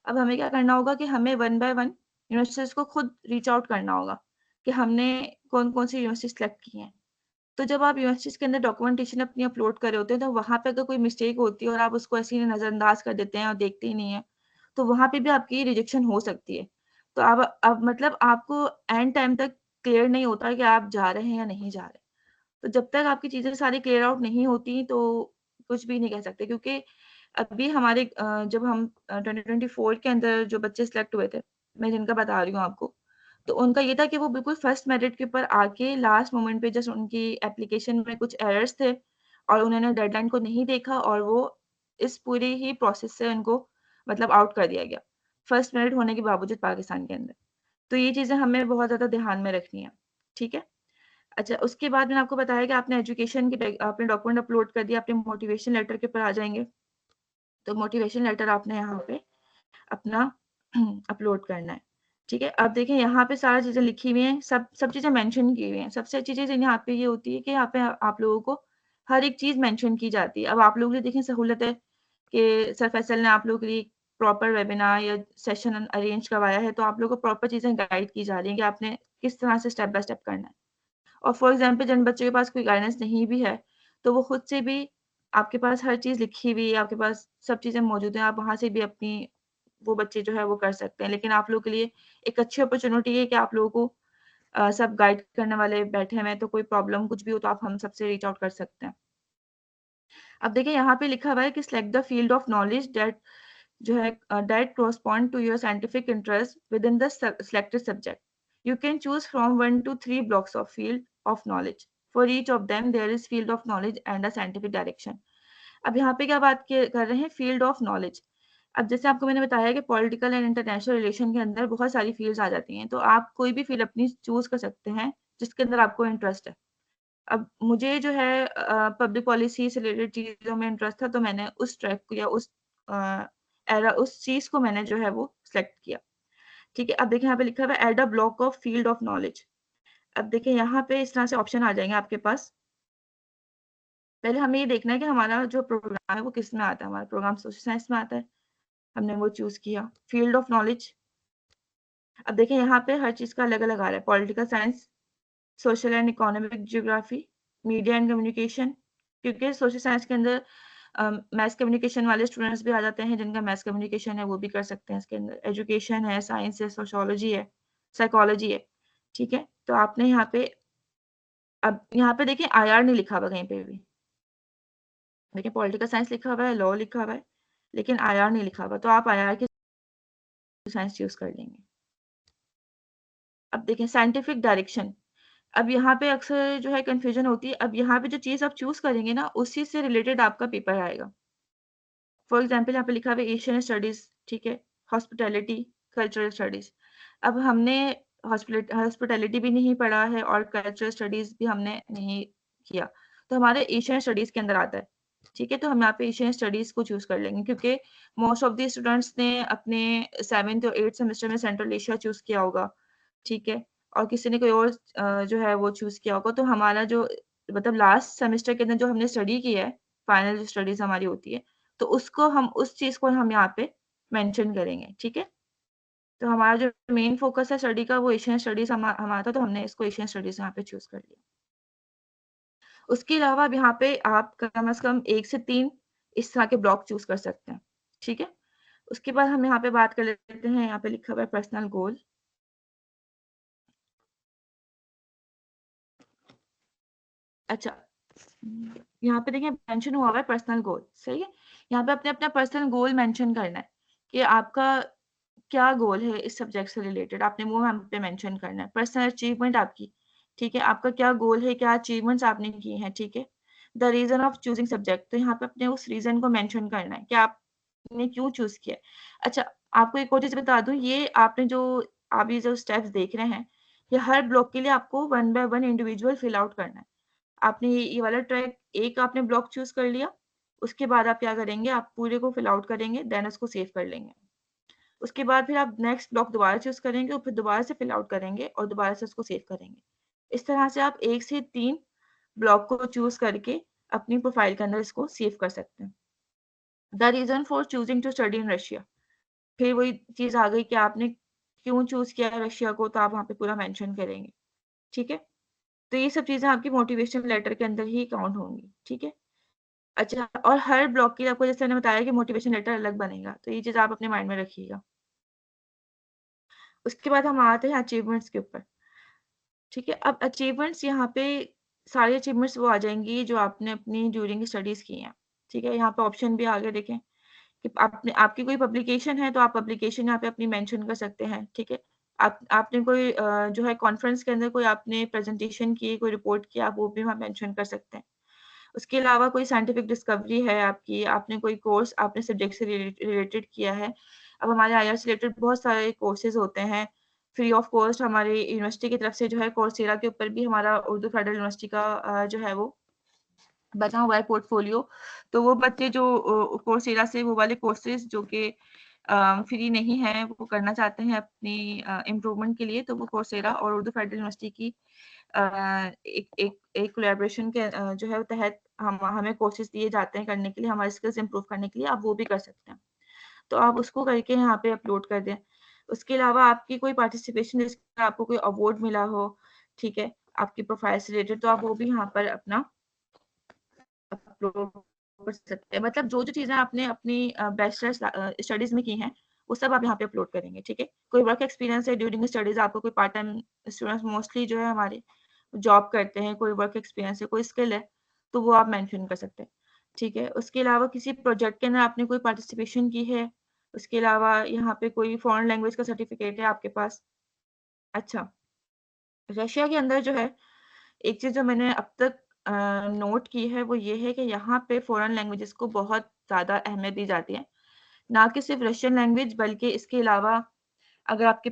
S2: अब हमें क्या करना होगा कि हमें वन बाय वन यूनिवर्सिटीज़ को खुद रीच आउट करना होगा कि हमने कौन-कौन सी यूनिवर्सिटी सेलेक्ट की हैं। तो जब आप यूनिवर्सिटीज़ के अंदर डॉक्यूमेंटेशन अपनी अपलोड कर रहे होते हैं, तो वहाँ पे अगर कोई मिस्टेक होती है और आप उसको ऐसे ही नज़रअंदाज कर देते हैं और देखते ही नहीं हैं, तो वहाँ पे भी आपकी रिजेक्शन हो सकती है। तो अब मतलब आपको एंड टाइम तक क्लियर नहीं होता कि आप जा रहे हैं या नहीं जा रहे। तो जब तक आपकी चीज़ें सारी क्लियर आउट नहीं होती, तो कुछ भी नहीं कह सकते क्योंकि अभी हमारे जब हम 2024 के अंदर जो बच्चे सिलेक्ट हुए थे, मैं जिनका बता रही हूँ आपको, तो उनका ये था कि वो बिल्कुल फर्स्ट मेरिट के ऊपर आके लास्ट मोमेंट पे जस्ट उनकी एप्लीकेशन में कुछ एरर्स थे और उन्होंने डेडलाइन को नहीं देखा और वो इस पूरे ही प्रोसेस से उनको मतलब आउट कर दिया गया, फर्स्ट मेरिट होने के बावजूद पाकिस्तान के अंदर। तो ये चीज़ें हमें बहुत ज़्यादा ध्यान में रखनी है, ठीक है? अच्छा, उसके बाद मैंने आपको बताया कि आपने एजुकेशन के आपने डॉक्यूमेंट अपलोड कर दिया, अपने मोटिवेशन लेटर के ऊपर आ जाएँगे। तो मोटिवेशन लेटर आपने यहाँ पे अपना अपलोड करना है, ठीक है? अब देखिए यहाँ पे सारी चीज़ें लिखी हुई हैं, सब सब चीज़ें मेंशन की हुई हैं। सबसे अच्छी चीज़ यहाँ पे ये होती है कि यहाँ पे आप लोगों को हर एक चीज़ मेंशन की जाती है। अब आप लोगों के लिए देखें सहूलत है कि सर फैसल ने आप लोगों के लिए प्रॉपर वेबिनार या सेशन अरेंज करवाया है, तो आप लोगों को प्रॉपर चीज़ें गाइड की जा रही हैं कि आपने किस तरह से स्टेप बाय स्टेप करना है। और फॉर एग्ज़ाम्पल जिन बच्चों के पास कोई गाइडेंस नहीं भी है, तो वो खुद से भी आपके पास हर चीज़ लिखी हुई है, आपके पास सब चीज़ें मौजूद हैं, आप वहाँ से भी अपनी वो बच्चे जो है वो कर सकते हैं। लेकिन आप लोगों के लिए एक अच्छी अपॉर्च्युनिटी है कि आप लोगों को सब गाइड करने वाले बैठे हुए हैं, तो कोई प्रॉब्लम कुछ भी हो तो आप हम सबसे रीच आउट कर सकते हैं। अब देखिए यहाँ पे लिखा हुआ है कि select the field of knowledge that जो है that correspond to your scientific interest within the selected subject. You can choose from 1 to 3 blocks of field of knowledge. For each of them, there is field of knowledge and a scientific direction. अब यहाँ पे क्या बात कर रहे हैं field of knowledge. अब जैसे आपको मैंने बताया कि पॉलिटिकल एंड इंटरनेशनल रिलेशन के अंदर बहुत सारी फ़ील्ड्स आ जाती हैं, तो आप कोई भी फ़ील्ड अपनी चूज़ कर सकते हैं, जिसके अंदर आपको इंटरेस्ट है। अब मुझे जो है पब्लिक पॉलिसी से रिलेटेड चीज़ों में इंटरेस्ट था, तो मैंने उस ट्रैक को या उस चीज़ को मैंने जो है वो सिलेक्ट किया। ठीक है, अब देखिए यहाँ पे लिखा हुआ है add a block of field of knowledge. अब देखिए यहाँ पे इस तरह से ऑप्शन आ जाएँगे आपके पास। पहले हमें ये देखना है कि हमारा जो प्रोग्राम है वो किस में आता है। हमारा प्रोग्राम सोशल साइंस में आता है, हमने वो चूज़ किया। फील्ड ऑफ नॉलेज, अब देखिए यहाँ पे हर चीज़ का अलग-अलग आ रहा है। Political science, social and economic geography, media and communication, क्योंकि सोशल साइंस के अंदर मैस कम्युनिकेशन वाले स्टूडेंट्स भी आ जाते हैं, जिनका मैस कम्युनिकेशन है वो भी कर सकते हैं इसके अंदर। एजुकेशन है, साइंस है, सोशियोलॉजी है, साइकोलॉजी है, ठीक है? तो आपने यहाँ पे अब यहाँ पे देखिए आईआर नहीं लिखा हुआ कहीं पे भी। देखिए पॉलिटिकल साइंस लिखा हुआ है, लॉ लिखा हुआ है, लेकिन आईआर नहीं लिखा हुआ, तो आप आईआर की साइंस चूज़ कर लेंगे। अब देखें साइंटिफिक डायरेक्शन, अब यहाँ पे अक्सर जो है कन्फ्यूज़न होती है। अब यहाँ पे जो चीज़ आप चूज़ करेंगे ना, उसी से रिलेटेड आपका पेपर आएगा। फॉर एग्ज़ाम्पल यहाँ पे लिखा हुआ है एशियन स्टडीज़, ठीक है? Hospitality, cultural studies. अब हमने हॉस्पिटैलिटी भी नहीं पढ़ा है और कल्चरल स्टडीज़ भी हमने नहीं किया, तो हमारे एशियन स्टडीज़ के अंदर आता है, ठीक है? तो हम यहाँ पे एशियन स्टडीज़ को चूज़ कर लेंगे, क्योंकि मोस्ट ऑफ द स्टूडेंट्स ने अपने 7th और 8th सेमेस्टर में सेंट्रल एशिया चूज़ किया होगा, ठीक है? और किसी ने कोई और जो है वो चूज़ किया होगा, तो हमारा जो मतलब लास्ट सेमेस्टर के अंदर जो हमने स्टडी की है, फाइनल जो स्टडीज़ हमारी होती है, तो उसको हम उस चीज़ को हम यहाँ पे मेंशन करेंगे, ठीक है? तो हमारा जो मेन फ़ोकस है स्टडी का वो एशियन स्टडीज़ हमारा था, तो हमने इसको एशियन स्टडीज़ यहाँ पे चूज़ कर लिया। उसके अलावा अब यहाँ पे आप कम से कम 1 से 3 इस तरह के ब्लॉक चूज़ कर सकते हैं, ठीक है? उसके बाद हम यहाँ पे बात कर लेते हैं, यहाँ पे लिखा हुआ है पर्सनल गोल। अच्छा, यहाँ पे देखिए मेंशन हुआ हुआ है पर्सनल गोल, सही है? यहाँ पे आपने अपना पर्सनल गोल मेंशन करना है कि आपका क्या गोल है इस सब्जेक्ट से रिलेटेड, आपने वो यहाँ पे मेंशन करना है। पर्सनल अचीवमेंट आपकी, ठीक है? आपका क्या गोल है, क्या अचीवमेंट्स आपने की हैं, ठीक है? The reason of choosing subject, तो यहाँ पे अपने उस रीज़न को मेंशन करना है कि आपने क्यों चूज़ किया है। अच्छा, आपको एक और चीज़ बता दूँ, ये आपने जो आप ये जो स्टेप्स देख रहे हैं, ये हर ब्लॉक के लिए आपको 1 बाय 1 इंडिविजुअल फिल आउट करना है। आपने ये वाला ट्रैक एक आपने ब्लॉक चूज़ कर लिया, उसके बाद आप क्या करेंगे, आप पूरे को फिल आउट करेंगे, देन उसको सेव कर लेंगे। उसके बाद फिर आप नेक्स्ट ब्लॉक दोबारा चूज़ करेंगे और फिर दोबारा से फिल आउट करेंगे और दोबारा से उसको सेव करेंगे। इस तरह से आप 1 से 3 ब्लॉक को चूज़ करके अपनी प्रोफ़ाइल के अंदर इसको सेव कर सकते हैं। The reason for choosing to study in Russia, फिर वही चीज़ आ गई कि आपने क्यों चूज़ किया है रशिया को, तो आप वहाँ पे पूरा मेंशन करेंगे, ठीक है? तो ये सब चीज़ें आपकी मोटिवेशन लेटर के अंदर ही काउंट होंगी, ठीक है? अच्छा, और हर ब्लॉक के लिए आपको जैसे मैंने बताया कि मोटिवेशन लेटर अलग बनेगा, तो ये चीज़ आप अपने माइंड में रखिएगा। उसके बाद हम आते हैं अचीवमेंट्स के ऊपर, ठीक है? अब अचीवमेंट्स यहाँ पे सारी अचीवमेंट्स वो आ जाएँगी जो आपने अपनी ड्यूरिंग स्टडीज़ की हैं, ठीक है? यहाँ पे ऑप्शन भी आगे देखें कि आपने आपकी कोई पब्लिकेशन है, तो आप पब्लिकेशन यहाँ पे अपनी मेंशन कर सकते हैं, ठीक है? आपने कोई जो है कॉन्फ्रेंस के अंदर कोई आपने प्रेज़ेंटेशन की, कोई रिपोर्ट की, आप वो भी वहाँ मेंशन कर सकते हैं। उसके अलावा कोई साइंटिफिक डिस्कवरी है आपकी, आपने कोई कोर्स आपने सब्जेक्ट से रिलेटेड किया है। अब हमारे आईआर से रिलेटेड बहुत सारे कोर्सेज़ होते हैं, फ्री ऑफ कॉस्ट हमारी यूनिवर्सिटी की तरफ से जो है कोर्सेरा के ऊपर भी हमारा उर्दू फेडरल यूनिवर्सिटी का जो है वो बना हुआ है पोर्टफोलियो। तो वो बच्चे जो कोर्सेरा से वो वाले कोर्सेज़ जो कि फ्री नहीं हैं, वो करना चाहते हैं अपनी इम्प्रूवमेंट के लिए, तो वो कोर्सेरा और उर्दू फेडरल यूनिवर्सिटी की अ, एक कोलैबोरेशन के जो है तहत हम हमें कोर्सेज़ दिए जाते हैं करने के लिए, हमारी स्किल्स इम्प्रूव करने के लिए, आप वो भी कर सकते हैं। तो आप उसको करके यहाँ पे अपलोड कर दें। उसके अलावा आपकी कोई पार्टिसिपेशन जिसमें आपको कोई अवार्ड मिला हो, ठीक है, आपकी प्रोफाइल से रिलेटेड, तो आप वो भी यहाँ पर अपना अपलोड कर सकते हैं। मतलब जो-जो चीज़ें आपने अपनी बैचलर्स स्टडीज़ में की हैं, वो सब आप यहाँ पे अपलोड करेंगे, ठीक है? कोई वर्क एक्सपीरियंस है ड्यूरिंग स्टडीज़, आपको कोई पार्ट टाइम स्टूडेंट्स मोस्टली जो है हमारे जॉब करते हैं, कोई वर्क एक्सपीरियंस है, कोई स्किल है, तो वो आप मेंशन कर सकते हैं, ठीक है? उसके अलावा किसी प्रोजेक्ट के अंदर आपने कोई पार्टिसिपेशन की है, उसके अलावा यहाँ पे कोई फॉरेन लैंग्वेज का सर्टिफिकेट है आपके पास। अच्छा, रशिया के अंदर जो है, एक चीज़ जो मैंने अब तक नोट की है, वो ये है कि यहाँ पे फॉरेन लैंग्वेजेज़ को बहुत ज़्यादा अहमियत दी जाती है। ना कि सिर्फ़ रशियन लैंग्वेज बल्कि इसके अलावा अगर आपके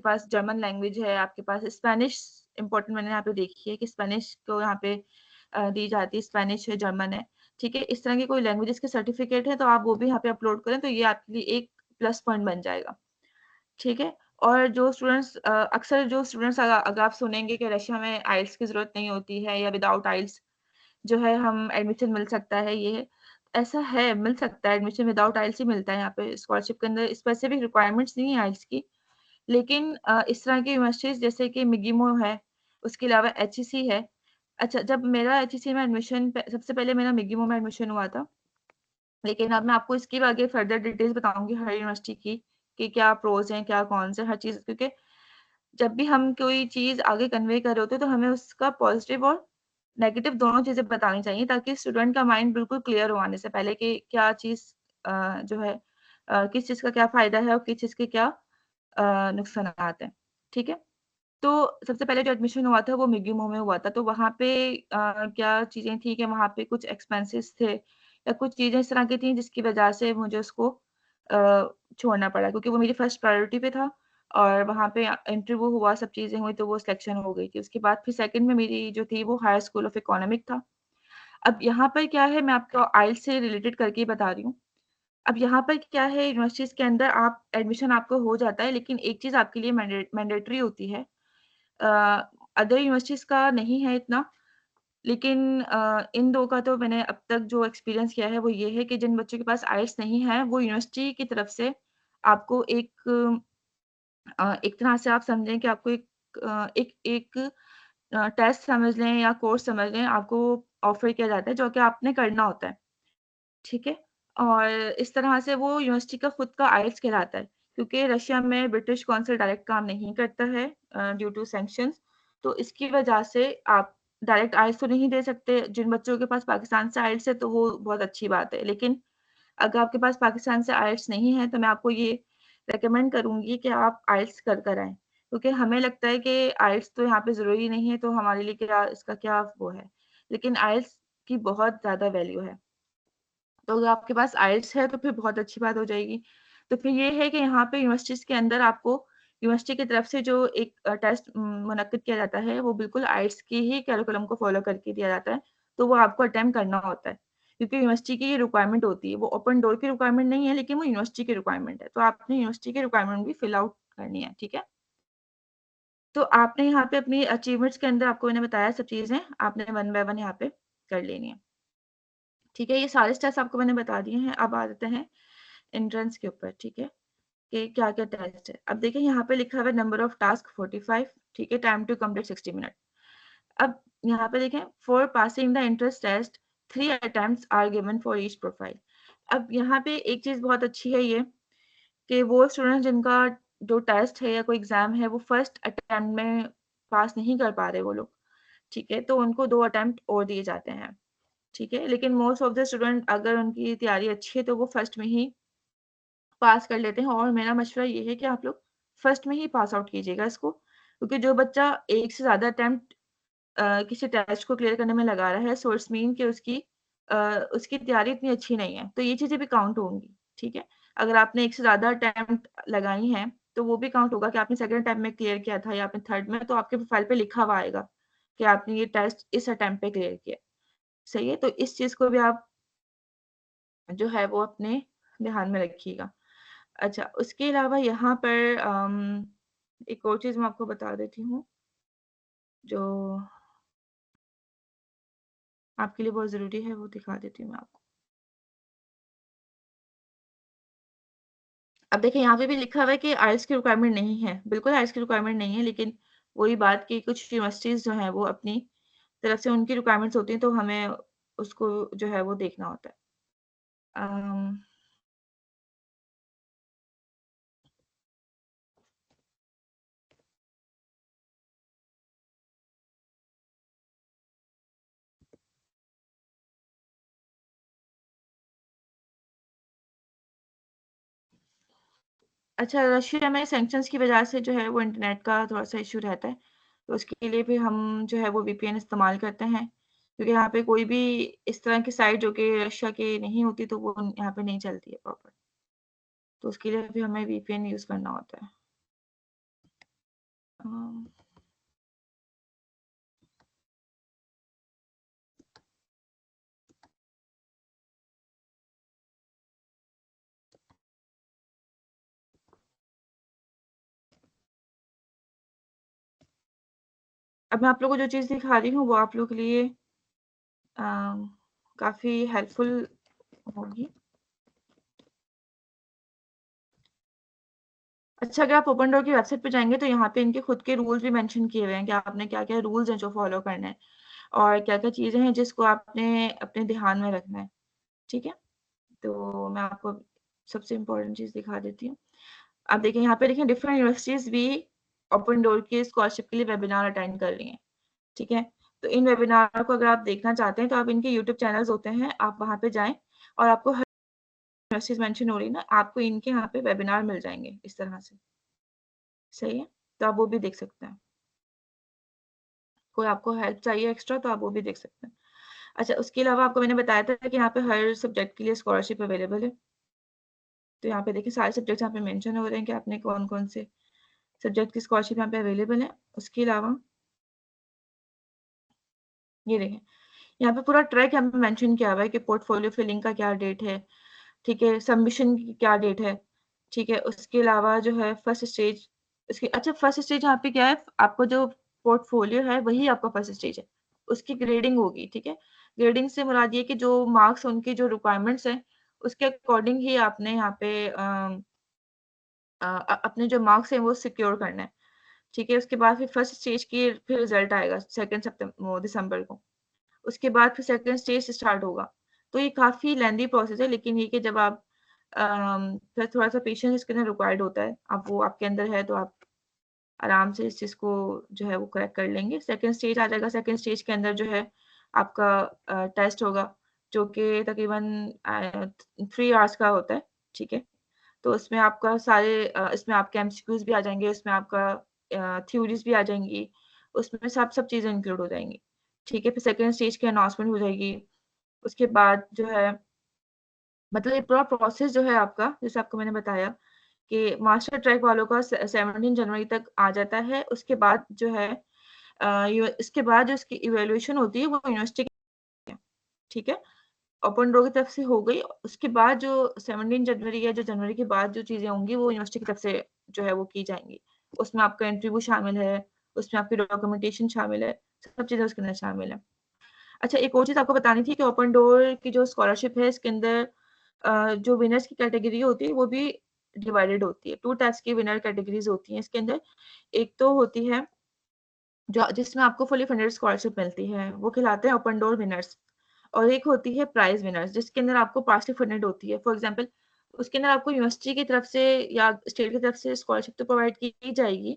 S2: पास जर्मन लैंग्वेज है, आपके पास स्पेनिश इम्पोर्टेंट मैंने यहाँ पे देखी है कि स्पेनिश को यहाँ पे दी जाती है, स्पेनिश है, जर्मन है, ठीक है? इस तरह की कोई लैंग्वेजेज़ के सर्टिफ़िकेट है तो आप वो भी यहाँ पे अपलोड करें तो ये आपके लिए एक प्लस पॉइंट बन जाएगा, ठीक है? और जो स्टूडेंट्स अक्सर जो स्टूडेंट्स अगर आप सुनेंगे कि रशिया में आइल्स की ज़रूरत नहीं होती है या विदाउट आइल्स जो है हम एडमिशन मिल सकता है ये, ऐसा है मिल सकता है एडमिशन विदाउट आइल्स ही मिलता है यहाँ पे स्कॉलरशिप के अंदर स्पेसिफिक रिक्वायरमेंट्स नहीं है आइल्स की। लेकिन इस तरह की यूनिवर्सिटीज़ जैसे कि मिगिमो है, उसके अलावा एचईसी है। अच्छा जब मेरा एचईसी में एडमिशन प सबसे पहले मेरा मिगिमो में एडमिशन हुआ था, लेकिन अब मैं आपको इसकी भी आगे फर्दर डिटेल्स बताऊँगी हर यूनिवर्सिटी की, कि क्या प्रोज़ हैं, क्या कॉन्स हैं, हर चीज़ क्योंकि जब भी हम कोई चीज़ आगे कन्वे कर रहे होते हैं तो हमें उसका पॉज़िटिव और नेगेटिव दोनों चीज़ें बतानी चाहिए ताकि स्टूडेंट का माइंड बिल्कुल क्लियर हो आने से पहले कि क्या चीज़ जो है किस चीज़ का क्या फ़ायदा है और किस चीज़ के क्या नुकसानात हैं, ठीक है? तो सबसे पहले जो एडमिशन हुआ था वो मिगी-मोह में हुआ था, तो वहाँ पे क्या चीज़ें थी कि वहाँ पे कुछ एक्सपेंसेस थे या कुछ चीज़ें इस तरह की थी जिसकी वजह से मुझे उसको छोड़ना पड़ा क्योंकि वो मेरी फर्स्ट प्रायोरिटी पे था और वहाँ पे इंटरव्यू हुआ, सब चीज़ें हुई तो वो सिलेक्शन हो गई थी। उसके बाद फिर सेकंड में मेरी जो थी वो हायर स्कूल ऑफ इकोनॉमिक था। अब यहाँ पर क्या है मैं आपको आइल्स से रिलेटेड करके ही बता रही हूँ। अब यहाँ पर क्या है यूनिवर्सिटीज़ के अंदर आप एडमिशन आपको हो जाता है लेकिन एक चीज़ आपके लिए मैंडेटरी होती है अ, अदर यूनिवर्सिटीज़ का नहीं है इतना, लेकिन इन 2 का तो मैंने अब तक जो एक्सपीरियंस किया है, वो ये है कि जिन बच्चों के पास आइल्स नहीं है, वो यूनिवर्सिटी की तरफ से आपको एक तरह से आप समझें कि आपको एक एक टेस्ट समझ लें या कोर्स समझ लें, आपको ऑफ़र किया जाता है, जो कि आपने करना होता है, ठीक है? और इस तरह से वो यूनिवर्सिटी का खुद का आइल्स कहलाता है, क्योंकि रशिया में ब्रिटिश काउंसिल डायरेक्ट काम नहीं करता है ड्यू टू सैंक्शंस, तो इसकी वजह से आप डायरेक्ट आइल्स तो नहीं दे सकते। जिन बच्चों के पास पाकिस्तान से आइल्स है, तो वो बहुत अच्छी बात है, लेकिन अगर आपके पास पाकिस्तान से आइल्स नहीं है, तो मैं आपको ये रिकमेंड करूँगी कि आप आइल्स कर कर आएँ। क्योंकि हमें लगता है कि आइल्स तो यहाँ पे ज़रूरी नहीं है, तो हमारे लिए क्या इसका क्या वो है। लेकिन आइल्स की बहुत ज़्यादा वैल्यू है। तो अगर आपके पास आइल्स है, तो फिर बहुत अच्छी बात हो जाएगी। तो फिर ये है कि यहाँ पे यूनिवर्सिटीज़ के अंदर आपको यूनिवर्सिटी की तरफ से जो एक टेस्ट मुनक्किद किया जाता है, वो बिल्कुल आइल्स की ही करिकुलम को फ़ॉलो करके दिया जाता है। तो वो आपको अटेम्प्ट करना होता है, क्योंकि यूनिवर्सिटी की ये रिक्वायरमेंट होती है। वो ओपन डोर की रिक्वायरमेंट नहीं है, लेकिन वो यूनिवर्सिटी की रिक्वायरमेंट है। तो आपने यूनिवर्सिटी की रिक्वायरमेंट भी फिल आउट करनी है, ठीक है? तो आपने यहाँ पे अपनी अचीवमेंट्स के अंदर आपको मैंने बताया सब चीज़ें, आपने वन बाय वन यहाँ पे कर लेनी है। ठीक है? ये सारे स्टेप्स आपको मैंने बता दिए हैं। अब आ जाते हैं एंट्रेंस के ऊपर, ठीक है? कि क्या-क्या टेस्ट है। अब देखिए यहाँ पे लिखा हुआ है नंबर ऑफ टास्क 45 ठीक है? Time to complete 60 minute. अब यहाँ पे देखें for passing the entrance test 3 attempts are given for each profile. अब यहाँ पे एक चीज़ बहुत अच्छी है ये कि वो स्टूडेंट जिनका जो टेस्ट है या कोई एग्ज़ाम है वो फर्स्ट अटेम्प्ट में पास नहीं कर पा रहे वो लोग, ठीक है? तो उनको 2 अटेम्प्ट और दिए जाते हैं, ठीक है? लेकिन मोस्ट ऑफ द स्टूडेंट अगर उनकी तैयारी अच्छी है तो वो फर्स्ट में ही पास कर लेते हैं और मेरा मशवरा ये है कि आप लोग फर्स्ट में ही पास आउट कीजिएगा इसको, क्योंकि जो बच्चा एक से ज़्यादा अटेम्प्ट किसी टेस्ट को क्लियर करने में लगा रहा है, सो इट्स मीन कि अ, उसकी तैयारी इतनी अच्छी नहीं है, तो ये चीज़ें भी काउंट होंगी, ठीक है? अगर आपने एक से ज़्यादा अटेम्प्ट लगाई हैं, तो वो भी काउंट होगा कि आपने सेकंड अटेम्प्ट में क्लियर किया था या आपने थर्ड में, तो आपके प्रोफाइल पे लिखा हुआ आएगा कि आपने ये टेस्ट इस अटेम्प्ट पे क्लियर किया, सही है? तो इस चीज़ को भी आप जो है वो अपने ध्यान में रखिएगा। अच्छा, उसके अलावा यहाँ पर एक और चीज़ मैं आपको बता देती हूँ, जो आपके लिए बहुत ज़रूरी है, वो दिखा देती हूँ मैं आपको। अब देखिए यहाँ पे भी लिखा हुआ है कि आइल्स की रिक्वायरमेंट नहीं है, बिल्कुल आइल्स की रिक्वायरमेंट नहीं है, लेकिन वही बात कि कुछ यूनिवर्सिटीज़ जो हैं वो अपनी तरफ से उनकी रिक्वायरमेंट्स होती हैं, तो हमें उसको जो है वो देखना होता है। अम, अच्छा रशिया में सैंक्शंस की वजह से जो है वो इंटरनेट का थोड़ा-सा इश्यू रहता है, तो उसके लिए भी हम जो है वो वीपीएन इस्तेमाल करते हैं। क्योंकि यहाँ पे कोई भी इस तरह की साइट जो कि रशिया की नहीं होती तो वो यहाँ पे नहीं चलती है प्रॉपर। तो उसके लिए भी हमें वीपीएन यूज़ करना होता है। अम, अब मैं आप लोगों को जो चीज़ दिखा रही हूँ वो आप लोगों के लिए काफ़ी हेल्पफुल होगी। अच्छा, अगर आप ओपन डोर की वेबसाइट पे जाएँगे तो यहाँ पे इनके खुद के रूल्स भी मेंशन किए हुए हैं कि आपने क्या-क्या रूल्स हैं जो फॉलो करने हैं और क्या-क्या चीज़ें हैं जिसको आपने अपने ध्यान में रखना है, ठीक है? तो मैं आपको सबसे इम्पोर्टेंट चीज़ दिखा देती हूँ। आप देखिए यहाँ पे देखिए डिफरेंट यूनिवर्सिटीज़ भी ओपन डोर की स्कॉलरशिप के लिए वेबिनार अटेंड कर रही हैं, ठीक है? तो इन वेबिनार को अगर आप देखना चाहते हैं तो आप इनके यूट्यूब चैनल्स होते हैं, आप वहाँ पे जाएँ और आपको हर यूनिवर्सिटीज़ मेंशन हो रही है ना, आपको इनके यहाँ पे वेबिनार मिल जाएँगे इस तरह से, सही है? तो आप वो भी देख सकते हैं। कोई आपको हेल्प चाहिए एक्स्ट्रा तो आप वो भी देख सकते हैं। अच्छा, उसके अलावा आपको मैंने बताया था कि यहाँ पे हर सब्जेक्ट के लिए स्कॉलरशिप अवेलेबल है। तो यहाँ पे देखिए सारे सब्जेक्ट्स यहाँ पे मेंशन हो रहे हैं कि आपने कौन-कौन से सब्जेक्ट की स्कॉलरशिप यहाँ पे अवेलेबल है। उसके अलावा ये देखें, यहाँ पे पूरा ट्रैक यहाँ पे मेंशन किया हुआ है कि पोर्टफोलियो फिलिंग का क्या डेट है, ठीक है? सबमिशन की क्या डेट है, ठीक है? उसके अलावा जो है फर्स्ट स्टेज उसकी अच्छा फर्स्ट स्टेज यहाँ पे क्या है, आपका जो पोर्टफोलियो है वही आपका फर्स्ट स्टेज है। उसकी ग्रेडिंग होगी, ठीक है? ग्रेडिंग से मुराद ये है कि जो मार्क्स उनकी जो रिक्वायरमेंट्स हैं, उसके अकॉर्डिंग ही आपने यहाँ पे अपने जो मार्क्स हैं वो सिक्योर करना है, ठीक है? उसके बाद फिर फर्स्ट स्टेज की फिर रिजल्ट आएगा 2 वो दिसंबर को। उसके बाद फिर सेकंड स्टेज स्टार्ट होगा। तो ये काफ़ी लेंथी प्रोसेस है लेकिन ये कि जब आप फिर थोड़ा-सा पेशेंस इसके अंदर रिक्वायर्ड होता है। अब वो आपके अंदर है तो आप आराम से इस चीज़ को जो है वो क्रैक कर लेंगे। सेकंड स्टेज आ जाएगा, सेकंड स्टेज के अंदर जो है आपका टेस्ट होगा जो कि तकरीबन 3 आवर्स का होता है, ठीक है? तो उसमें आपका सारे इसमें आपके एमसीक्यूज़ भी आ जाएँगे, उसमें आपका थ्योरीज़ भी आ जाएँगी, उसमें सब चीज़ें इंक्लूड हो जाएँगी, ठीक है? फिर सेकंड स्टेज की अनाउंसमेंट हो जाएगी, उसके बाद जो है मतलब ये पूरा प्रोसेस जो है आपका, जैसे आपको मैंने बताया कि मास्टर ट्रैक वालों का 17 जनवरी तक आ जाता है, उसके बाद जो है इसके बाद जो इसकी इवैल्यूएशन होती है वो यूनिवर्सिटी की है, ठीक है? ओपन डोर की तरफ से हो गई, उसके बाद जो 17 जनवरी या जो जनवरी के बाद जो चीज़ें होंगी वो यूनिवर्सिटी की तरफ से जो है वो की जाएँगी। उसमें आपका इंटरव्यू शामिल है, उसमें आपकी डॉक्यूमेंटेशन शामिल है, सब चीज़ें उसके अंदर शामिल हैं। अच्छा, एक और चीज़ आपको बतानी थी कि ओपन डोर की जो स्कॉलरशिप है इसके अंदर जो विनर्स की कैटेगरी होती है वो भी डिवाइडेड होती है। 2 टाइप्स की विनर कैटेगरीज़ होती हैं इसके अंदर। एक तो होती है जो जिसमें आपको फुली फंडेड स्कॉलरशिप मिलती है, वो कहलाते हैं ओपन डोर विनर्स। और एक होती है प्राइज़ विनर्स जिसके अंदर आपको पार्टली फंडेड होती है। फॉर एग्ज़ाम्पल उसके अंदर आपको यूनिवर्सिटी की तरफ से या स्टेट की तरफ से स्कॉलरशिप तो प्रोवाइड की जाएगी,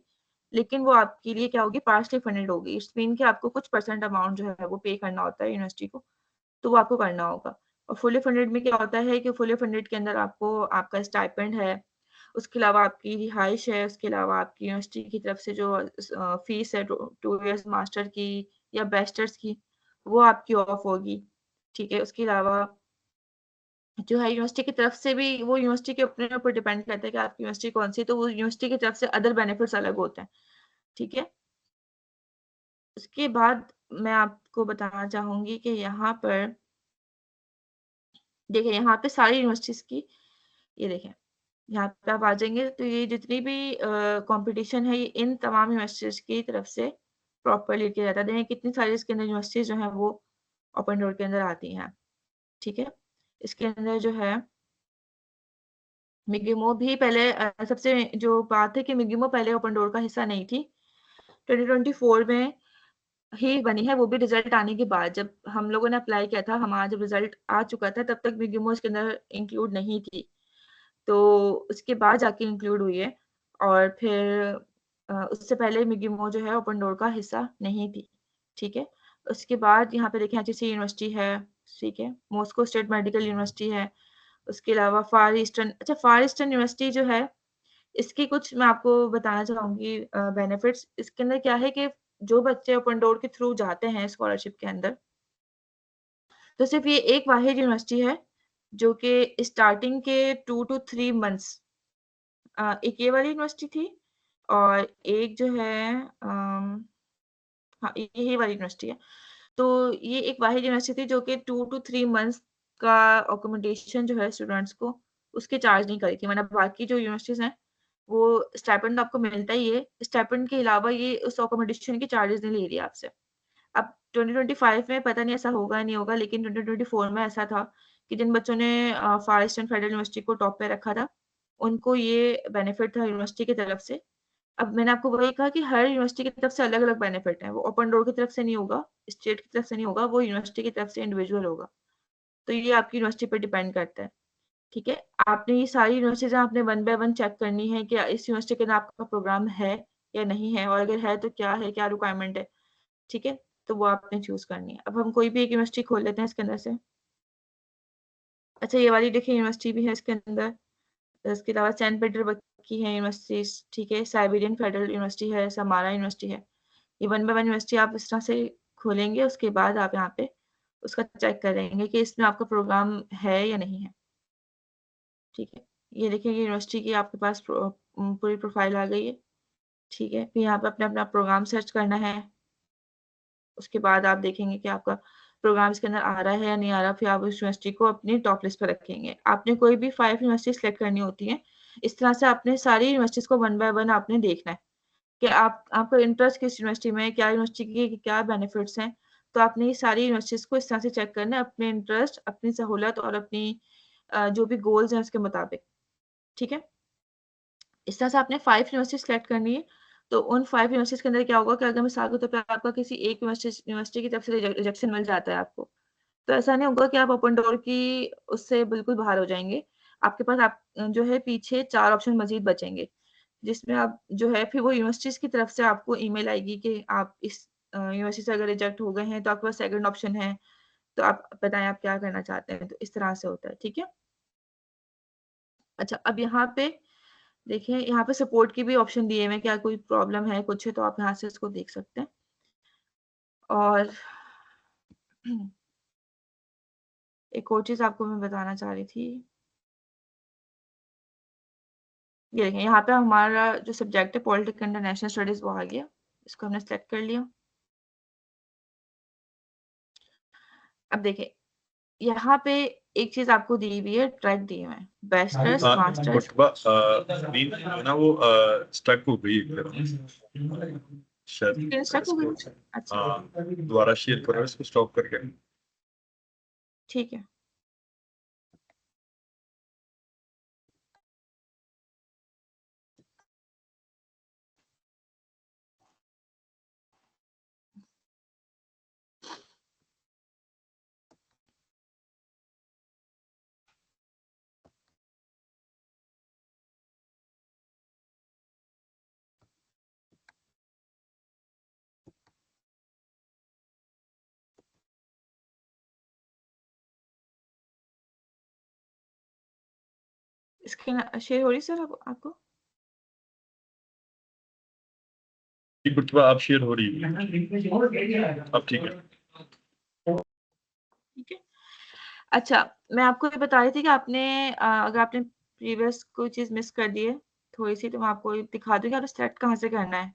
S2: लेकिन वो आपके लिए क्या होगी पार्टली फंडेड होगी। इट्स मीन कि आपको कुछ परसेंट अमाउंट जो है वो पे करना होता है यूनिवर्सिटी को, तो वो आपको करना होगा। और फुली फंडेड में क्या होता है कि फुली फंडेड के अंदर आपको आपका स्टाइपेंड है, उसके अलावा आपकी रिहाइश है, उसके अलावा आपकी यूनिवर्सिटी की तरफ से जो फीस है 2 इयर्स मास्टर की या बैचलर्स की, वो आपकी ऑफ होगी, ठीक है? उसके अलावा जो है यूनिवर्सिटी की तरफ से भी वो यूनिवर्सिटी के अपने ऊपर डिपेंड करता है कि आपकी यूनिवर्सिटी कौन-सी है, तो वो यूनिवर्सिटी की तरफ से अदर बेनिफिट्स अलग होते हैं, ठीक है? उसके बाद मैं आपको बताना चाहूँगी कि यहाँ पर देखिए, यहाँ पे सारी यूनिवर्सिटीज़ की ये देखें, यहाँ पे आप आ जाएँगे तो ये जितनी भी कॉम्पिटिशन है ये इन तमाम यूनिवर्सिटीज़ की तरफ से प्रॉपर्ली किया जाता है। देखें कितनी सारी इसके अंदर यूनिवर्सिटीज़ जो हैं वो ओपन डोर के अंदर आती हैं, ठीक है? इसके अंदर जो है मिगिमो भी पहले सबसे जो बात है कि मिगिमो पहले ओपन डोर का हिस्सा नहीं थी। 2024 में ही बनी है, वो भी रिज़ल्ट आने के बाद। जब हम लोगों ने अप्लाई किया था, हमारा जब रिज़ल्ट आ चुका था, तब तक मिगिमो इसके अंदर इंक्लूड नहीं थी। तो उसके बाद जाके इंक्लूड हुई है और फिर उससे पहले मिगिमो जो है ओपन डोर का हिस्सा नहीं थी, ठीक है? उसके बाद यहाँ पे देखें एचईसी यूनिवर्सिटी है, ठीक है? मॉस्को स्टेट मेडिकल यूनिवर्सिटी है, उसके अलावा फार ईस्टर्न यूनिवर्सिटी जो है, इसकी कुछ मैं आपको बताना चाहूँगी बेनिफिट्स। इसके अंदर क्या है कि जो बच्चे ओपन डोर के थ्रू जाते हैं स्कॉलरशिप के अंदर तो सिर्फ़ ये एक वाहिद यूनिवर्सिटी है जो कि स्टार्टिंग के 2 टू 3 मंथ्स एक ये वाली यूनिवर्सिटी थी और एक जो है हाँ, यही वाली यूनिवर्सिटी है। तो ये एक वाहिद यूनिवर्सिटी थी जो कि 2 टू 3 मंथ्स का अकोमोडेशन जो है स्टूडेंट्स को, उसके चार्ज नहीं करी थी। मतलब बाकी जो यूनिवर्सिटीज़ हैं, वो स्टाइपेंड आपको मिलता ही है। स्टाइपेंड के अलावा ये उस अकोमोडेशन के चार्जेज़ नहीं ले रही है आपसे। अब 2025 में पता नहीं ऐसा होगा या नहीं होगा, लेकिन 2024 में ऐसा था कि जिन बच्चों ने फार ईस्टर्न फेडरल यूनिवर्सिटी को टॉप पे रखा था, उनको ये बेनिफिट था यूनिवर्सिटी की तरफ से। अब मैंने आपको वही कहा कि हर यूनिवर्सिटी की तरफ से अलग-अलग बेनिफिट हैं। वो ओपन डोर की तरफ से नहीं होगा, स्टेट की तरफ से नहीं होगा, वो यूनिवर्सिटी की तरफ से इंडिविजुअल होगा। तो ये आपकी यूनिवर्सिटी पे डिपेंड करता है, ठीक है? आपने ये सारी यूनिवर्सिटीज़ आपने वन बाय वन चेक करनी है कि इस यूनिवर्सिटी के अंदर आपका प्रोग्राम है या नहीं है और अगर है तो क्या है, क्या रिक्वायरमेंट है, ठीक है? तो वो आपने चूज़ करनी है। अब हम कोई भी एक यूनिवर्सिटी खोल लेते हैं इसके अंदर से। अच्छा ये वाली देखिए यूनिवर्सिटी भी है इसके अंदर। इसके अलावा सेंट पीटर्सबर्ग की है यूनिवर्सिटीज़, ठीक है? साइबेरियन फेडरल यूनिवर्सिटी है, समारा यूनिवर्सिटी है। ये वन बाय वन यूनिवर्सिटी आप इस तरह से खोलेंगे, उसके बाद आप यहाँ पे उसका चेक करेंगे कि इसमें आपका प्रोग्राम है या नहीं है, ठीक है? ये देखिए ये यूनिवर्सिटी की आपके पास पूरी प्रोफ़ाइल आ गई है, ठीक है? फिर यहाँ पे अपना अपना प्रोग्राम सर्च करना है। उसके बाद आप देखेंगे कि आपका प्रोग्राम इसके अंदर आ रहा है या नहीं आ रहा, फिर आप उस यूनिवर्सिटी को अपनी टॉप लिस्ट पे रखेंगे। आपने कोई भी 5 यूनिवर्सिटी सेलेक्ट करनी होती हैं। इस तरह से आपने सारी यूनिवर्सिटीज़ को वन बाय वन आपने देखना है कि आप आपका इंटरेस्ट किस यूनिवर्सिटी में है, क्या यूनिवर्सिटी के क्या बेनिफिट्स हैं। तो आपने ये सारी यूनिवर्सिटीज़ को इस तरह से चेक करना है, अपने इंटरेस्ट, अपनी सहूलत और अपनी जो भी गोल्स हैं उसके मुताबिक, ठीक है? इस तरह से आपने 5 यूनिवर्सिटी सेलेक्ट करनी है, तो उन 5 यूनिवर्सिटीज़ के अंदर क्या होगा कि अगर मिसाल के तौर पे आपका किसी एक यूनिवर्सिटी की तरफ से रिजेक्शन मिल जाता है आपको, तो ऐसा नहीं होगा कि आप ओपन डोर की उससे बिल्कुल बाहर हो जाएँगे। आपके पास आप जो है पीछे 4 ऑप्शन मज़ीद बचेंगे, जिसमें आप जो है फिर वो यूनिवर्सिटीज़ की तरफ से आपको ईमेल आएगी कि आप इस यूनिवर्सिटी से अगर रिजेक्ट हो गए हैं, तो आपके पास सेकंड ऑप्शन है, तो आप बताएँ आप क्या करना चाहते हैं? तो इस तरह से होता है, ठीक है? अच्छा, अब यहाँ पे देखिए, यहाँ पे सपोर्ट की भी ऑप्शन दिए हुए हैं, क्या कोई प्रॉब्लम है, कुछ है, तो आप यहाँ से इसको देख सकते हैं। और एक और चीज़ आपको मैं बताना चाह रही थी। ये देखिए, यहाँ पे हमारा जो सब्जेक्ट है पॉलिटिकल इंटरनेशनल स्टडीज़ वो आ गया। इसको हमने सेलेक्ट कर लिया। अब देखिए, यहाँ पे एक चीज़ आपको दी हुई है, ट्रैक दिए हुए हैं। बैचलर्स, मास्टर्स
S1: मुटबा स्क्रीन जो है ना वो स्टक हो गई एक तरह शायद
S2: स्क्रीन स्टक हो गई?
S1: इसको
S2: अच्छा,
S1: दोबारा शेयर करो इसको स्टॉप करके।
S2: ठीक है। स्क्रीन शेयर हो रही है सर आपको?
S1: जी मुटबा आप शेयर हो रही है अब ठीक है।
S2: ठीक है। अच्छा, मैं आपको ये बता रही थी कि आपने अगर आपने प्रीवियस कोई चीज़ मिस कर दी है, थोड़ी-सी तो मैं आपको ये दिखा दूँ कि आपको सेलेक्ट कहाँ से करना है।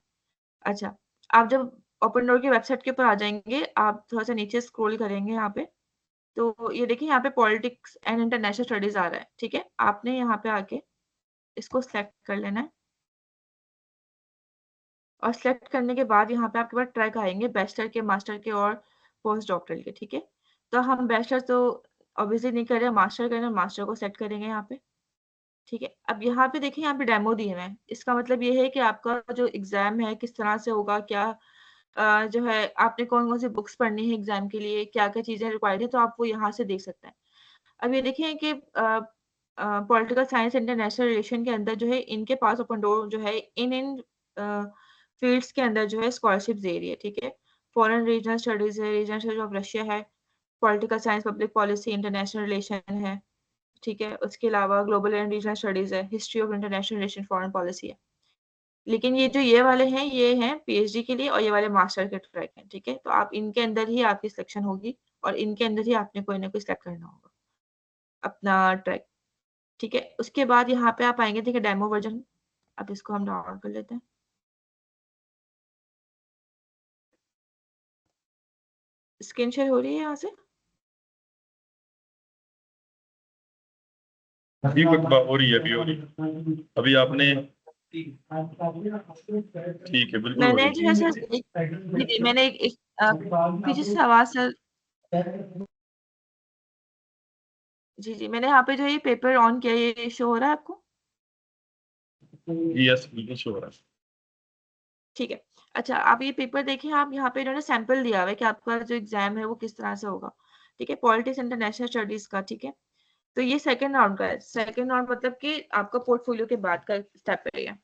S2: अच्छा, आप जब ओपन डोर की वेबसाइट के ऊपर आ जाएँगे, आप थोड़ा-सा नीचे स्क्रॉल करेंगे यहाँ पे, तो ये देखिए यहाँ पे पॉलिटिक्स एंड इंटरनेशनल स्टडीज़ आ रहा है, ठीक है? आपने यहाँ पे आके इसको सेलेक्ट कर लेना है और सेलेक्ट करने के बाद यहाँ पे आपके पास ट्रैक आएँगे बैचलर के, मास्टर के और पोस्ट डॉक्टरल के, ठीक है? तो हम बैचलर तो ऑब्वियसली नहीं कर रहे, मास्टर कर रहे हैं, मास्टर को सेलेक्ट करेंगे यहाँ पे। ठीक है। अब यहाँ पे देखिए यहाँ पे डेमो दिए हुए हैं। इसका मतलब ये है कि आपका जो एग्ज़ाम है किस तरह से होगा, क्या जो है आपने कौन-कौन सी बुक्स पढ़नी है एग्ज़ाम के लिए, क्या-क्या चीज़ें रिक्वायर्ड है, तो आप वो यहाँ से देख सकते हैं। अब ये देखिए कि पॉलिटिकल साइंस इंटरनेशनल रिलेशन के अंदर जो है इनके पास ओपन डोर जो है इन फील्ड्स के अंदर जो है स्कॉलरशिप दे रही है, ठीक है। फॉरेन रीजनल स्टडीज़ है, रीजनल स्टडीज़ ऑफ रशिया है, political science, public policy, international relation है। ठीक है, उसके अलावा ग्लोबल एंड रीजनल स्टडीज़ है, history of international relation, foreign policy है। लेकिन ये जो ये वाले हैं, ये हैं पीएचडी के लिए और ये वाले मास्टर के ट्रैक हैं, ठीक है? तो आप इनके अंदर ही आपकी सिलेक्शन होगी और इनके अंदर ही आपने कोई ना कोई सेलेक्ट करना होगा अपना ट्रैक। ठीक है, उसके बाद यहाँ पे आप आएंगे, देखिए डेमो वर्जन, अब इसको हम डाउनलोड कर लेते हैं। स्क्रीन शेयर हो रही है यहाँ से?
S1: अभी हो रही है, अभी हो रही है। अभी आपने, ठीक है, बिल्कुल हो
S2: मैंने
S1: रही
S2: जो है सर जी जी, मैंने एक पीछे से आवाज सर, जी जी, मैंने यहाँ पे जो ये पेपर ऑन किया, ये शो हो रहा है आपको?
S1: है। यस, बिल्कुल शो हो रहा है।
S2: ठीक है। अच्छा, आप ये पेपर देखें, आप यहाँ पे इन्होंने सैंपल दिया हुआ है कि आपका जो एग्जाम है वो किस तरह से होगा। ठीक है, पॉलिटिक्स इंटरनेशनल स्टडीज का। ठीक है, तो ये सेकंड राउंड का है। सेकंड राउंड मतलब कि आपका पोर्टफोलियो के बाद का स्टेप है ये।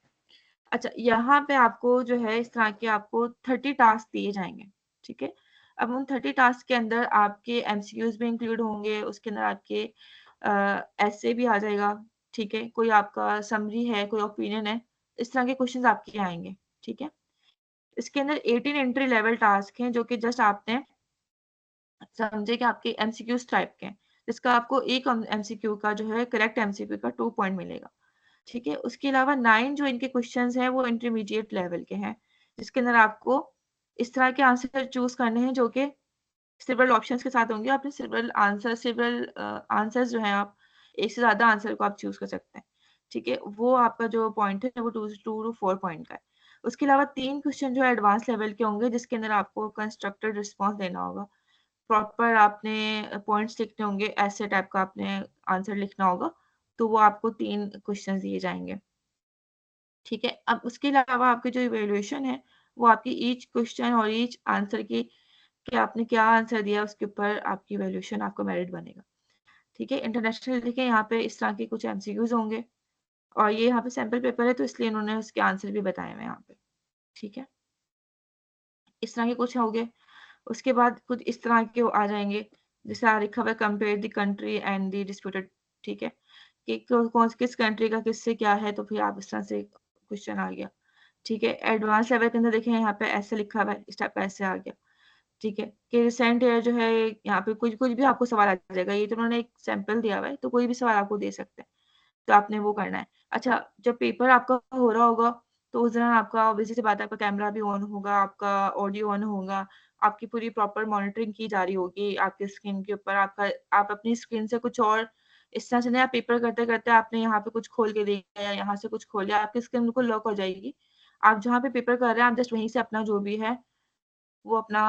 S2: अच्छा, यहाँ पे आपको जो है इस तरह के आपको 30 टास्क दिए जाएंगे। ठीक है, अब उन 30 टास्क के अंदर आपके एमसीक्यूज भी इंक्लूड होंगे, उसके अंदर आपके ऐसे भी आ जाएगा। ठीक है, कोई आपका समरी है, कोई ओपिनियन है, इस तरह के क्वेश्चंस आपके आएंगे। ठीक है, इसके अंदर 18 एंट्री लेवल टास्क हैं जो कि जस्ट आपने समझे कि आपके एमसीक्यूज टाइप के हैं, जिसका आपको एक एमसीक्यू का जो है करेक्ट एमसीक्यू का 2 पॉइंट मिलेगा। ठीक है, उसके अलावा 9 जो इनके क्वेश्चंस हैं वो इंटरमीडिएट लेवल के हैं, जिसके अंदर आपको इस तरह के आंसर चूज करने हैं जो कि सिर्वल ऑप्शंस के साथ होंगे। आपने सिर्वल आंसर्स जो हैं, आप एक से ज्यादा आंसर को आप चूज कर सकते हैं। ठीक है, वो आपका जो पॉइंट है वो 2 to 4 पॉइंट का है। उसके अलावा 3 क्वेश्चन जो है एडवांस लेवल के होंगे, जिसके अंदर आपको कंस्ट्रक्टेड रिस्पॉन्स देना होगा। प्रॉपर आपने पॉइंट्स लिखने होंगे, ऐसे टाइप का आपने आंसर लिखना होगा। तो वो आपको 3 क्वेश्चन दिए जाएंगे। ठीक है, अब उसके अलावा आपकी जो इवेल्युएशन है वो आपकी ईच क्वेश्चन और ईच आंसर की, कि आपने क्या आंसर दिया उसके ऊपर आपकी इवेल्युएशन, आपको मेरिट बनेगा। ठीक है, इंटरनेशनल देखिए यहाँ पे इस तरह के कुछ एमसीक्यूज होंगे, और ये यहाँ पे सैंपल पेपर है तो इसलिए इन्होंने उसके आंसर भी बताए हुए हैं यहाँ पे। ठीक है, इस तरह के कुछ होंगे। उसके बाद कुछ इस तरह के आ जाएंगे, जैसे लिखा हुआ है compare the country and the disputed. ठीक है, कि कौन किस कंट्री का किससे क्या है, तो फिर आप इस तरह से क्वेश्चन आ गया। ठीक है, एडवांस लेवल के अंदर देखें यहाँ पे ऐसे लिखा हुआ है, इस टाइप का ऐसे आ गया। ठीक है, कि रिसेंट ईयर जो है, यहाँ पे कुछ कुछ भी आपको सवाल आ जाएगा। ये तो उन्होंने एक सैंपल दिया हुआ है, तो कोई भी सवाल आपको दे सकते हैं, तो आपने वो करना है। अच्छा, जब पेपर आपका हो रहा होगा तो उस दौरान आपका ऑब्वियसली सी बात है, आपका कैमरा भी ऑन होगा, आपका ऑडियो ऑन होगा, आपकी पूरी प्रॉपर मॉनिटरिंग की जा रही होगी आपकी स्क्रीन के ऊपर। आपका आप अपनी स्क्रीन से कुछ और इस तरह से नहीं, आप पेपर करते करते आपने यहाँ पे कुछ खोल के देखा या यहाँ से कुछ खोल लिया, आपकी स्क्रीन बिल्कुल लॉक हो जाएगी। आप जहाँ पे पेपर कर रहे हैं, आप जस्ट वहीं से अपना जो भी है वो अपना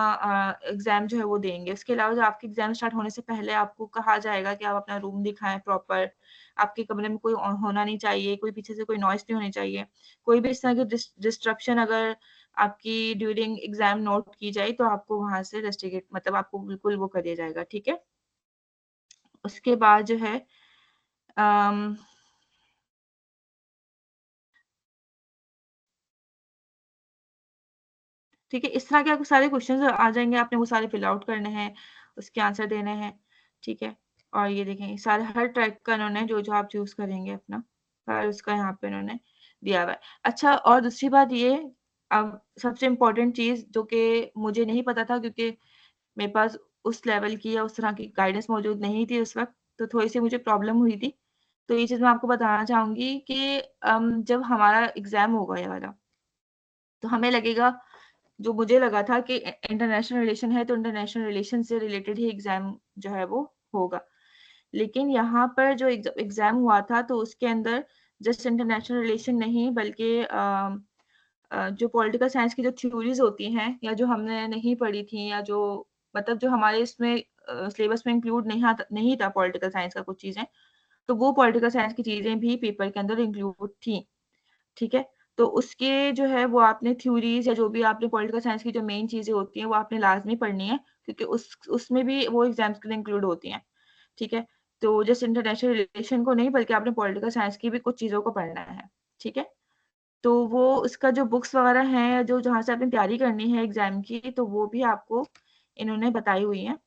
S2: एग्जाम जो है वो देंगे। उसके अलावा जो आपके एग्जाम स्टार्ट होने से पहले आपको कहा जाएगा कि आप अपना रूम दिखाएं प्रॉपर, आपके कमरे में कोई होना नहीं चाहिए, कोई पीछे से कोई नॉइस नहीं होनी चाहिए, कोई भी इस तरह की डिस्ट्रक्शन अगर आपकी ड्यूरिंग एग्जाम नोट की जाए तो आपको वहां से रेस्ट्रिकेट, मतलब आपको बिल्कुल वो कर दिया जाएगा। ठीक है, उसके बाद जो है अम, ठीक है, इस तरह के आपको सारे क्वेश्चंस आ जाएंगे, आपने वो सारे फिल आउट करने हैं, उसके आंसर देने हैं। ठीक है, और ये देखें सारे हर ट्रैक का इन्होंने जो जो आप चूज करेंगे अपना, हर उसका यहाँ पे इन्होंने दिया हुआ है। अच्छा, और दूसरी बात ये, अब सबसे इम्पोर्टेंट चीज जो कि मुझे नहीं पता था, क्योंकि मेरे पास उस लेवल की या उस तरह की गाइडेंस मौजूद नहीं थी उस वक्त, तो थोड़ी सी मुझे प्रॉब्लम हुई थी। तो ये चीज मैं आपको बताना चाहूंगी कि जब हमारा एग्जाम होगा ये वाला, तो हमें लगेगा, जो मुझे लगा था कि इंटरनेशनल रिलेशन है तो इंटरनेशनल रिलेशन से रिलेटेड ही एग्जाम जो है वो होगा। लेकिन यहाँ पर जो एग्जाम हुआ था तो उसके अंदर जस्ट इंटरनेशनल रिलेशन नहीं, बल्कि जो पॉलिटिकल साइंस की जो थ्योरीज होती हैं या जो हमने नहीं पढ़ी थी, या जो मतलब जो हमारे इसमें सिलेबस में इंक्लूड नहीं था पॉलिटिकल साइंस का कुछ चीजें, तो वो पॉलिटिकल साइंस की चीजें भी पेपर के अंदर इंक्लूड थी। ठीक है, तो उसके जो है वो आपने थ्योरीज या जो भी आपने पॉलिटिकल साइंस की जो मेन चीजें होती हैं वो आपने लाजमी पढ़नी है, क्योंकि उसमें भी वो एग्जाम्स के लिए इंक्लूड होती हैं। ठीक है, तो जस्ट इंटरनेशनल रिलेशन को नहीं, बल्कि आपने पॉलिटिकल साइंस की भी कुछ चीजों को पढ़ना है। ठीक है, तो वो उसका जो बुक्स वगैरह हैं, जो जहाँ से आपने तैयारी करनी है एग्जाम की, तो वो भी आपको इन्होंने बताई हुई है।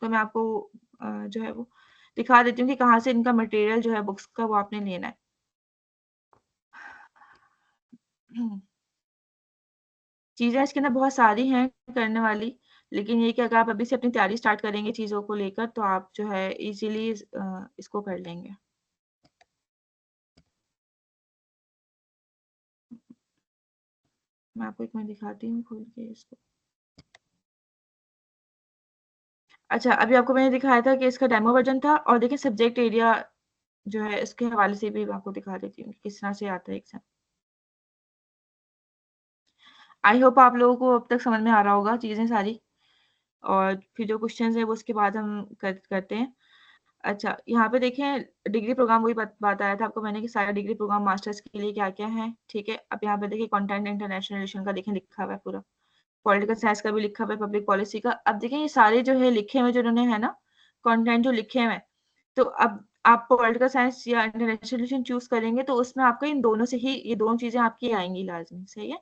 S2: तो मैं आपको जो है वो दिखा देती हूँ कि कहाँ से इनका मटेरियल जो है बुक्स का वो आपने लेना है। चीजें इसके अंदर बहुत सारी हैं करने वाली, लेकिन ये कि अगर आप अभी से अपनी तैयारी स्टार्ट करेंगे चीज़ों को लेकर तो आप जो है इज़िली इसको कर लेंगे। मैं आपको एक मिनट दिखाती हूँ खोल के इसको। अच्छा, अभी आपको मैंने दिखाया था कि इसका डेमो वर्ज़न था और देखिए सब्जेक्ट एरिया जो है इसके हवाले से भी मैं आपको दिखा देती हूँ कि किस तरह से आता है एग्ज़ाम। आई होप आप लोगों को अब तक समझ में आ रहा होगा चीज़ें सारी और फिर जो क्वेश्चंस हैं वो उसके बाद हम करते हैं। अच्छा, यहाँ पे देखें डिग्री प्रोग्राम वही बात आया था आपको मैंने कि सारा डिग्री प्रोग्राम मास्टर्स के लिए क्या-क्या है, ठीक है? अब यहाँ पे देखिए कंटेंट इंटरनेशनल रिलेशन का देखें लिखा हुआ है पूरा। पॉलिटिकल साइंस का भी लिखा हुआ है, पब्लिक पॉलिसी का। अब देखें ये सारे जो है लिखे हुए जो उन्होंने है ना, कंटेंट जो लिखे हुए हैं, तो अब आप पॉलिटिकल साइंस या इंटरनेशनल रिलेशन चूज़ करेंगे तो उसमें आपको इन दोनों से ही ये दोनों चीज़ें आपकी आएँगी लाज़मी, सही है?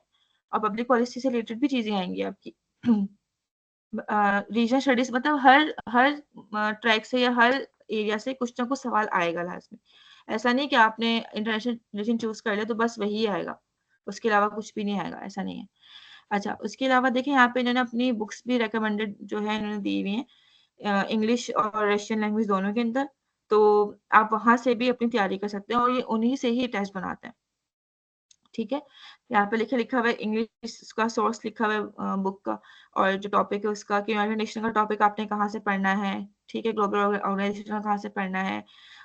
S2: और पब्लिक पॉलिसी से रिलेटेड भी चीज़ें आएँगी आपकी। रीजनल स्टडीज़ मतलब हर हर ट्रैक से या हर एरिया से कुछ ना कुछ सवाल आएगा लास्ट में। ऐसा नहीं कि आपने इंटरनेशनल रिलेशन चूज़ कर लिया तो बस वही आएगा। उसके अलावा कुछ भी नहीं आएगा, ऐसा नहीं है। अच्छा, उसके अलावा देखिए यहाँ पे इन्होंने अपनी बुक्स भी रिकमेंडेड जो है इन्होंने दी हुई हैं इंग्लिश और रशियन लैंग्वेज दोनों के अंदर। तो आप वहाँ से भी अपनी तैयारी कर सकते हैं और ये उन्हीं से ही टेस्ट बनाते हैं। ठीक है? यहाँ पे लिखा हुआ है इंग्लिश का सोर्स लिखा हुआ है बुक का और जो टॉपिक है उसका कि यूनाइटेड नेशन का टॉपिक आपने कहाँ से पढ़ना है, ठीक है? ग्लोबल ऑर्गेनाइजेशन का कहाँ से पढ़ना है।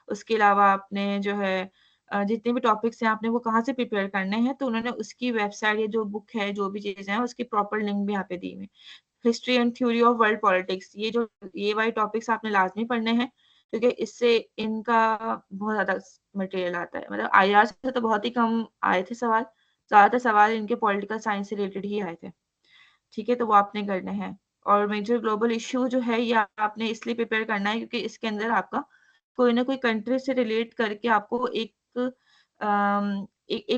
S2: उसके अलावा आपने जो है जितने भी टॉपिक्स हैं आपने वो कहाँ से प्रिपेयर करने हैं, तो उन्होंने उसकी वेबसाइट या जो बुक है, जो भी चीज़ें हैं उसकी प्रॉपर लिंक भी यहाँ पे दी हुई है। History and theory of world politics ये वाले टॉपिक्स आपने लाज़मी पढ़ने हैं, क्योंकि इससे इनका बहुत ज़्यादा मटेरियल आता है। मतलब आईआर से तो बहुत ही कम आए थे सवाल, ज़्यादातर सवाल इनके पॉलिटिकल साइंस से रिलेटेड ही आए थे। ठीक है? तो वो आपने करने हैं और मेजर ग्लोबल इश्यू जो है ये आपने इसलिए प्रिपेयर करना है क्योंकि इसके अंदर आपका कोई ना कोई कंट्री से रिलेट करके आपको एक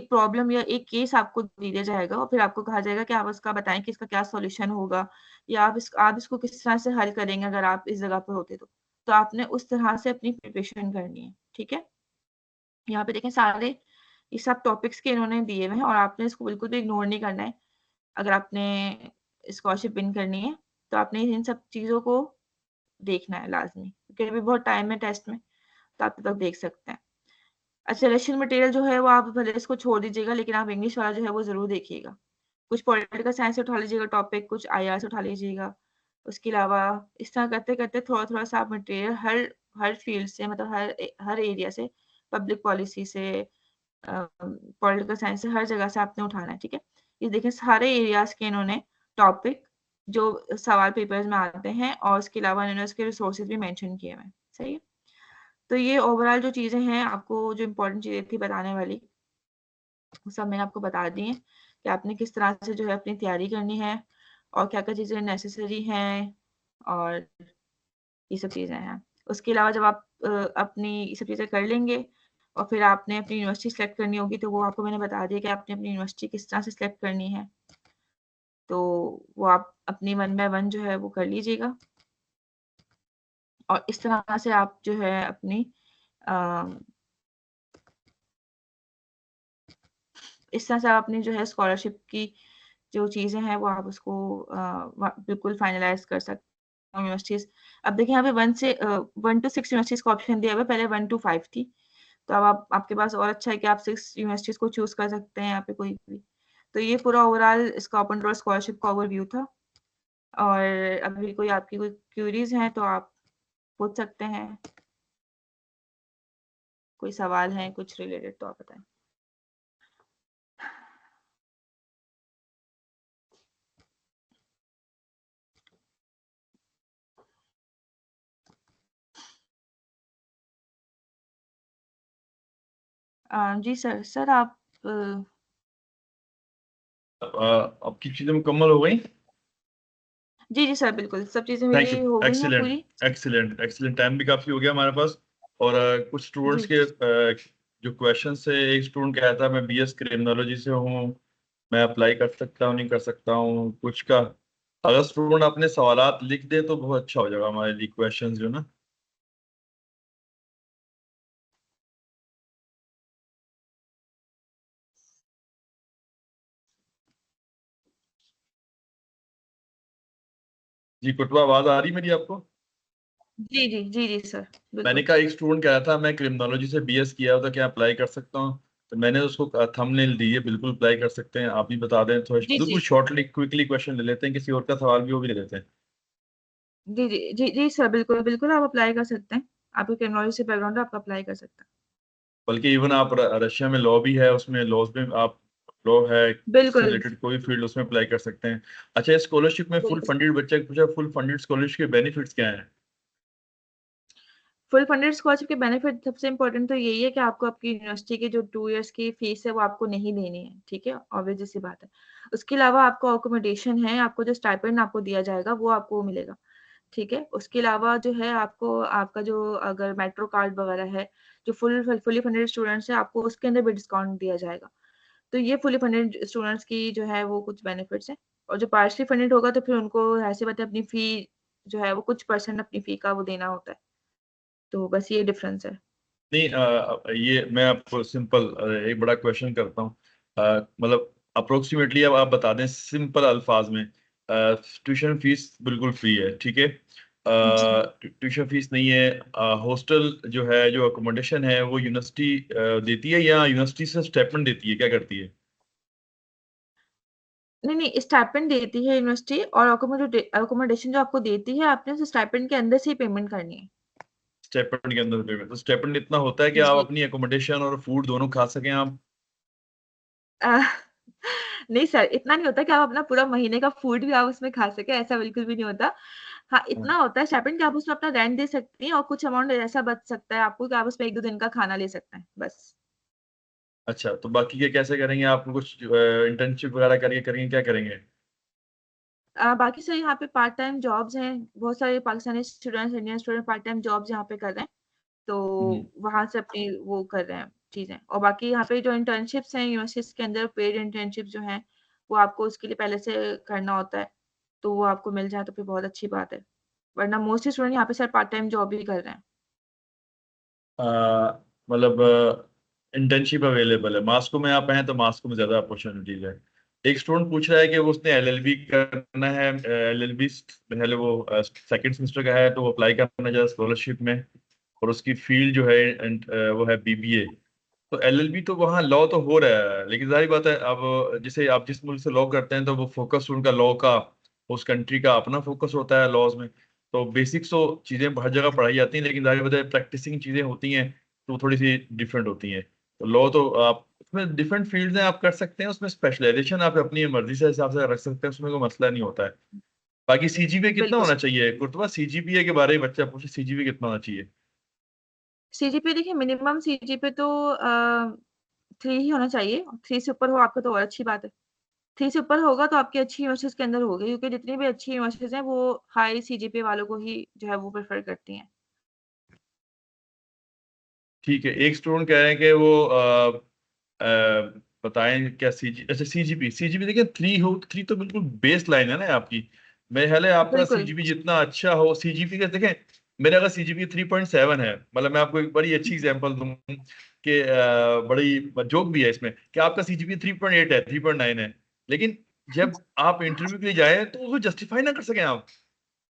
S2: प्रॉब्लम या एक केस आपको दे दिया जाएगा और फिर आपको कहा जाएगा कि आप उसका बताएँ कि इसका क्या सॉल्यूशन होगा या आप इसको किस तरह से हल करेंगे अगर आप इस जगह पे होते तो। तो आपने उस तरह से अपनी प्रिपरेशन करनी है, ठीक है? यहाँ पे देखें सारे ये सब टॉपिक्स के इन्होंने दिए हुए हैं और आपने इसको बिल्कुल भी इग्नोर नहीं करना है। अगर आपने स्कॉलरशिप विन करनी है, तो आपने इन सब चीज़ों को देखना है लाज़मी, क्योंकि अभी बहुत टाइम है टेस्ट में, तो आप तब तक देख सकते हैं। अच्छा रशियन मटेरियल जो है वो आप भले इसको छोड़ दीजिएगा, लेकिन आप इंग्लिश वाला जो है वो ज़रूर देखिएगा। कुछ पॉलिटिकल साइंस से उठा लीजिएगा टॉपिक, कुछ आईआर से उठा लीजिएगा। उसके अलावा इस तरह करते-करते थोड़ा-थोड़ा सा आप मटेरियल हर हर फ़ील्ड से मतलब हर एरिया से, पब्लिक पॉलिसी से पॉलिटिकल साइंस से हर जगह से आपने उठाना है, ठीक है? ये देखिए सारे एरियाज़ के इन्होंने टॉपिक जो सवाल पेपर्स में आते हैं और उसके अलावा इन्होंने उसके रिसोर्सेज़ भी मेंशन किए हुए हैं, सही है? तो ये ओवरऑल जो चीज़ें हैं आपको जो इम्पोर्टेंट चीज़ें थी बताने वाली, वो सब मैंने आपको बता दी हैं कि आपने किस तरह से जो है अपनी तैयारी करनी है और क्या-क्या चीज़ें नेसेसरी हैं और ये सब चीज़ें हैं। उसके अलावा जब आप अपनी ये सब चीज़ें कर लेंगे और फिर आपने अपनी यूनिवर्सिटी सिलेक्ट करनी होगी, तो वो आपको मैंने बता दिया कि आपने अपनी यूनिवर्सिटी किस तरह से सिलेक्ट करनी है। तो वो आप अपनी 1 बाय 1 जो है वो कर लीजिएगा और इस तरह से आप जो है अपनी अ, इस तरह से आप अपनी जो है स्कॉलरशिप की जो चीज़ें हैं वो आप उसको बिल्कुल फाइनलाइज़ कर सकते हैं यूनिवर्सिटीज़। अब देखिए यहाँ पे 1 टू 6 यूनिवर्सिटीज़ का ऑप्शन दिया हुआ है, पहले 1 टू 5 थी। तो अब आप आपके पास और अच्छा है कि आप 6 यूनिवर्सिटीज़ को चूज़ कर सकते हैं यहाँ पे कोई भी। तो ये पूरा ओवरऑल इसका ओपन डोर स्कॉलरशिप का ओवरव्यू था और अभी कोई आपकी कोई क्वेरीज़ हैं तो आप पूछ सकते हैं। कोई सवाल हैं कुछ रिलेटेड तो आप बताएँ? जी सर। सर आप
S1: आपकी चीजें मुकम्मल हो गई?
S2: जी, जी सर, बिल्कुल। सब चीज़ें
S1: थैंक
S2: मेरी
S1: यू।
S2: हो गई हैं
S1: एक्सीलेंट,
S2: पूरी।
S1: Excellent, excellent. टाइम भी काफी हो गया हमारे पास और कुछ स्टूडेंट्स
S2: जी।
S1: के जो क्वेश्चन है, एक स्टूडेंट कह रहा था मैं बीएस क्रिमिनोलॉजी से हूँ, मैं अप्लाई कर सकता हूँ नहीं कर सकता हूँ कुछ का। अगर स्टूडेंट अपने सवालात लिख दे तो बहुत अच्छा हो जाएगा हमारे लिए क्वेश्चंस जो ना। जी कुटवा, आवाज आ रही मेरी आपको?
S2: जी, जी, जी, जी सर,
S1: मैंने
S2: बिल्कुल।
S1: कहा एक स्टूडेंट कह रहा था मैं क्रिमिनोलॉजी से बीएस किया हो तो क्या अप्लाई कर सकता हूँ? तो मैंने उसको थंबनेल दी है, बिल्कुल अप्लाई कर सकते हैं। आप भी बता दें थोड़ा,
S2: जी,
S1: बिल्कुल
S2: जी।
S1: शॉर्टली क्विकली क्वेश्चन ले लेते हैं, किसी और का सवाल भी वो भी ले लेते हैं।
S2: जी, जी, जी, जी सर, बिल्कुल, बिल्कुल आप अप्लाई कर सकते हैं। आपके क्रिमिनोलॉजी से बैकग्राउंड है, आप अप्लाई कर सकते हैं।
S1: बल्कि इवन आप रशिया में लॉ भी है, उसमें लॉज में आप लॉ है उससे
S2: बिल्कुल,
S1: रिलेटेड कोई फील्ड उसमें अप्लाई कर सकते हैं। अच्छा, स्कॉलरशिप में फुल
S2: बिल्कुल।
S1: फंडेड, बच्चे ने पूछा फुल फंडेड स्कॉलरशिप के बेनिफिट्स क्या हैं?
S2: फुल फंडेड स्कॉलरशिप के बेनिफिट सबसे इम्पोर्टेंट तो यही है कि आपको आपकी यूनिवर्सिटी की जो 2 इयर्स की फीस है वो आपको नहीं देनी है, ठीक है? ऑब्वियस सी बात है। उसके अलावा आपको अकोमोडेशन है, आपको जो स्टाइपेंड आपको दिया जाएगा वो आपको मिलेगा, ठीक है? उसके अलावा जो है आपको आपका जो अगर मेट्रो कार्ड वगैरह है, जो फुली फंडेड स्टूडेंट्स हैं आपको उसके अंदर भी डिस्काउंट दिया जाएगा। तो ये फुली फंडेड स्टूडेंट्स की जो है वो कुछ बेनिफिट्स हैं और जो पार्शियली फंडेड होगा तो फिर उनको ऐसे बात है अपनी फी जो है वो कुछ परसेंट अपनी फी का वो देना होता है। तो बस ये डिफरेंस है।
S1: नहीं, ये मैं आपको सिंपल एक बड़ा क्वेश्चन करता हूँ। मतलब अप्रोक्सीमेटली अब आप बता दें सिंपल अल्फाज में। ट्यूशन फीस बिल्कुल फ्री है, ठीक है?
S2: जी।
S1: ट्यूशन फीस नहीं है। हॉस्टल जो है, जो अकोमोडेशन है वो यूनिवर्सिटी देती है या यूनिवर्सिटी से स्टेपमेंट देती है, क्या करती है?
S2: नहीं, नहीं स्टाइपेंड देती है यूनिवर्सिटी और अकोमोडेशन जो आपको देती है आपने उस स्टाइपेंड के अंदर से ही पेमेंट करनी है।
S1: स्टेपमेंट के अंदर पेमेंट, तो स्टेपमेंट इतना होता है कि आप
S2: जी।
S1: अपनी अकोमोडेशन और फूड दोनों खा सकें आप?
S2: अ, नहीं सर, इतना नहीं होता कि आप अपना पूरा महीने का फूड भी आप उसमें खा सकें, ऐसा बिल्कुल भी नहीं होता। हाँ,
S1: हाँ।
S2: इतना होता है स्टाइपेंड कि आप उसमें अपना रेंट दे सकती हैं और कुछ अमाउंट ऐसा बच सकता है आपको कि आप उसमें 1-2 दिन का खाना ले सकते हैं, बस।
S1: अच्छा, तो बाकी के कैसे करेंगे? आप कुछ इंटर्नशिप वगैरह करेंगे करेंगे क्या करेंगे?
S2: बाकी सर यहाँ पे पार्ट टाइम जॉब्स हैं, बहुत सारे Pakistani students, Indian student part time jobs यहाँ पे कर रहे हैं, तो
S1: हम्म।
S2: वहाँ से अपनी वो कर रहे हैं चीज़ें। और बाकी यहाँ पे जो इंटर्नशिप्स हैं यूनिवर्सिटीज़ के अंदर पेड इंटर्नशिप जो हैं, वो आपको उसके लिए पहले से करना होता है, तो वो आपको मिल जाए तो फिर बहुत अच्छी बात है। वरना मोस्टली स्टूडेंट यहाँ पे सर पार्ट टाइम जॉब ही कर रहे हैं।
S1: मतलब इंटर्नशिप अवेलेबल है मास्को में, आप हैं तो मास्को में ज्यादा अपॉर्चुनिटीज है। एक स्टूडेंट पूछ रहा है कि वो उसने एलएलबी करना है, एलएलबी पहले वो सेकंड सेमेस्टर का है तो वो अप्लाई करना चाहता है स्कॉलरशिप में, और उसकी फील्ड जो है वो है बीबीए। तो एलएलबी तो वहाँ लॉ तो हो रहा है, लेकिन जाहिर बात है अब जैसे आप जिस मुल्क से लॉ करते हैं तो वो फोकस उनका लॉ का, उस कंट्री का अपना फोकस होता है लॉज में। तो बेसिक्स तो चीजें हर जगह पढ़ाई जाती हैं, लेकिन जाहिर बात है प्रैक्टिसिंग चीजें होती हैं तो वो थोड़ी सी डिफरेंट होती हैं। तो लॉ तो आप उसमें डिफरेंट फील्ड्स हैं, आप कर सकते हैं, उसमें स्पेशलाइजेशन आप अपनी मर्जी से हिसाब से रख सकते हैं, उसमें कोई मसला नहीं होता है। बाकी सीजीपीए कितना
S2: बिल्कुल।
S1: होना चाहिए कुर्तवा? सीजीपीए के बारे में बच्चा पूछे, सीजीपीए कितना होना चाहिए?
S2: सीजीपीए देखिए मिनिमम सीजीपीए तो 3 ही होना चाहिए, 3 से ऊपर हो आपका तो और अच्छी बात है। 3 से ऊपर होगा तो आपकी अच्छी यूनिवर्सिटीज़ के अंदर होगी क्योंकि जितनी भी अच्छी यूनिवर्सिटीज़ हैं वो हाई सीजीपीए वालों को ही जो है वो प्रेफ़र करती हैं।
S1: ठीक है, एक स्टूडेंट कह रहे हैं कि वो बताएं क्या अच्छा सीजीपी, सीजीपी देखिए 3 हो, 3 तो बिल्कुल बेस लाइन है ना आपकी। मेरे ख्याल है आपका
S2: बिल्कुल।
S1: सीजीपी जितना अच्छा हो, सीजीपी का देखें, मेरा अगर सीजीपी 3.7 है, मतलब मैं आपको एक बड़ी अच्छी एग्जांपल दूं कि बड़ी जोक भी है इसमें कि आपका सीजीपी 3.8 है, 3.9 है, लेकिन जब आप इंटरव्यू के लिए जाए तो उसको जस्टिफाई ना कर सकें आप।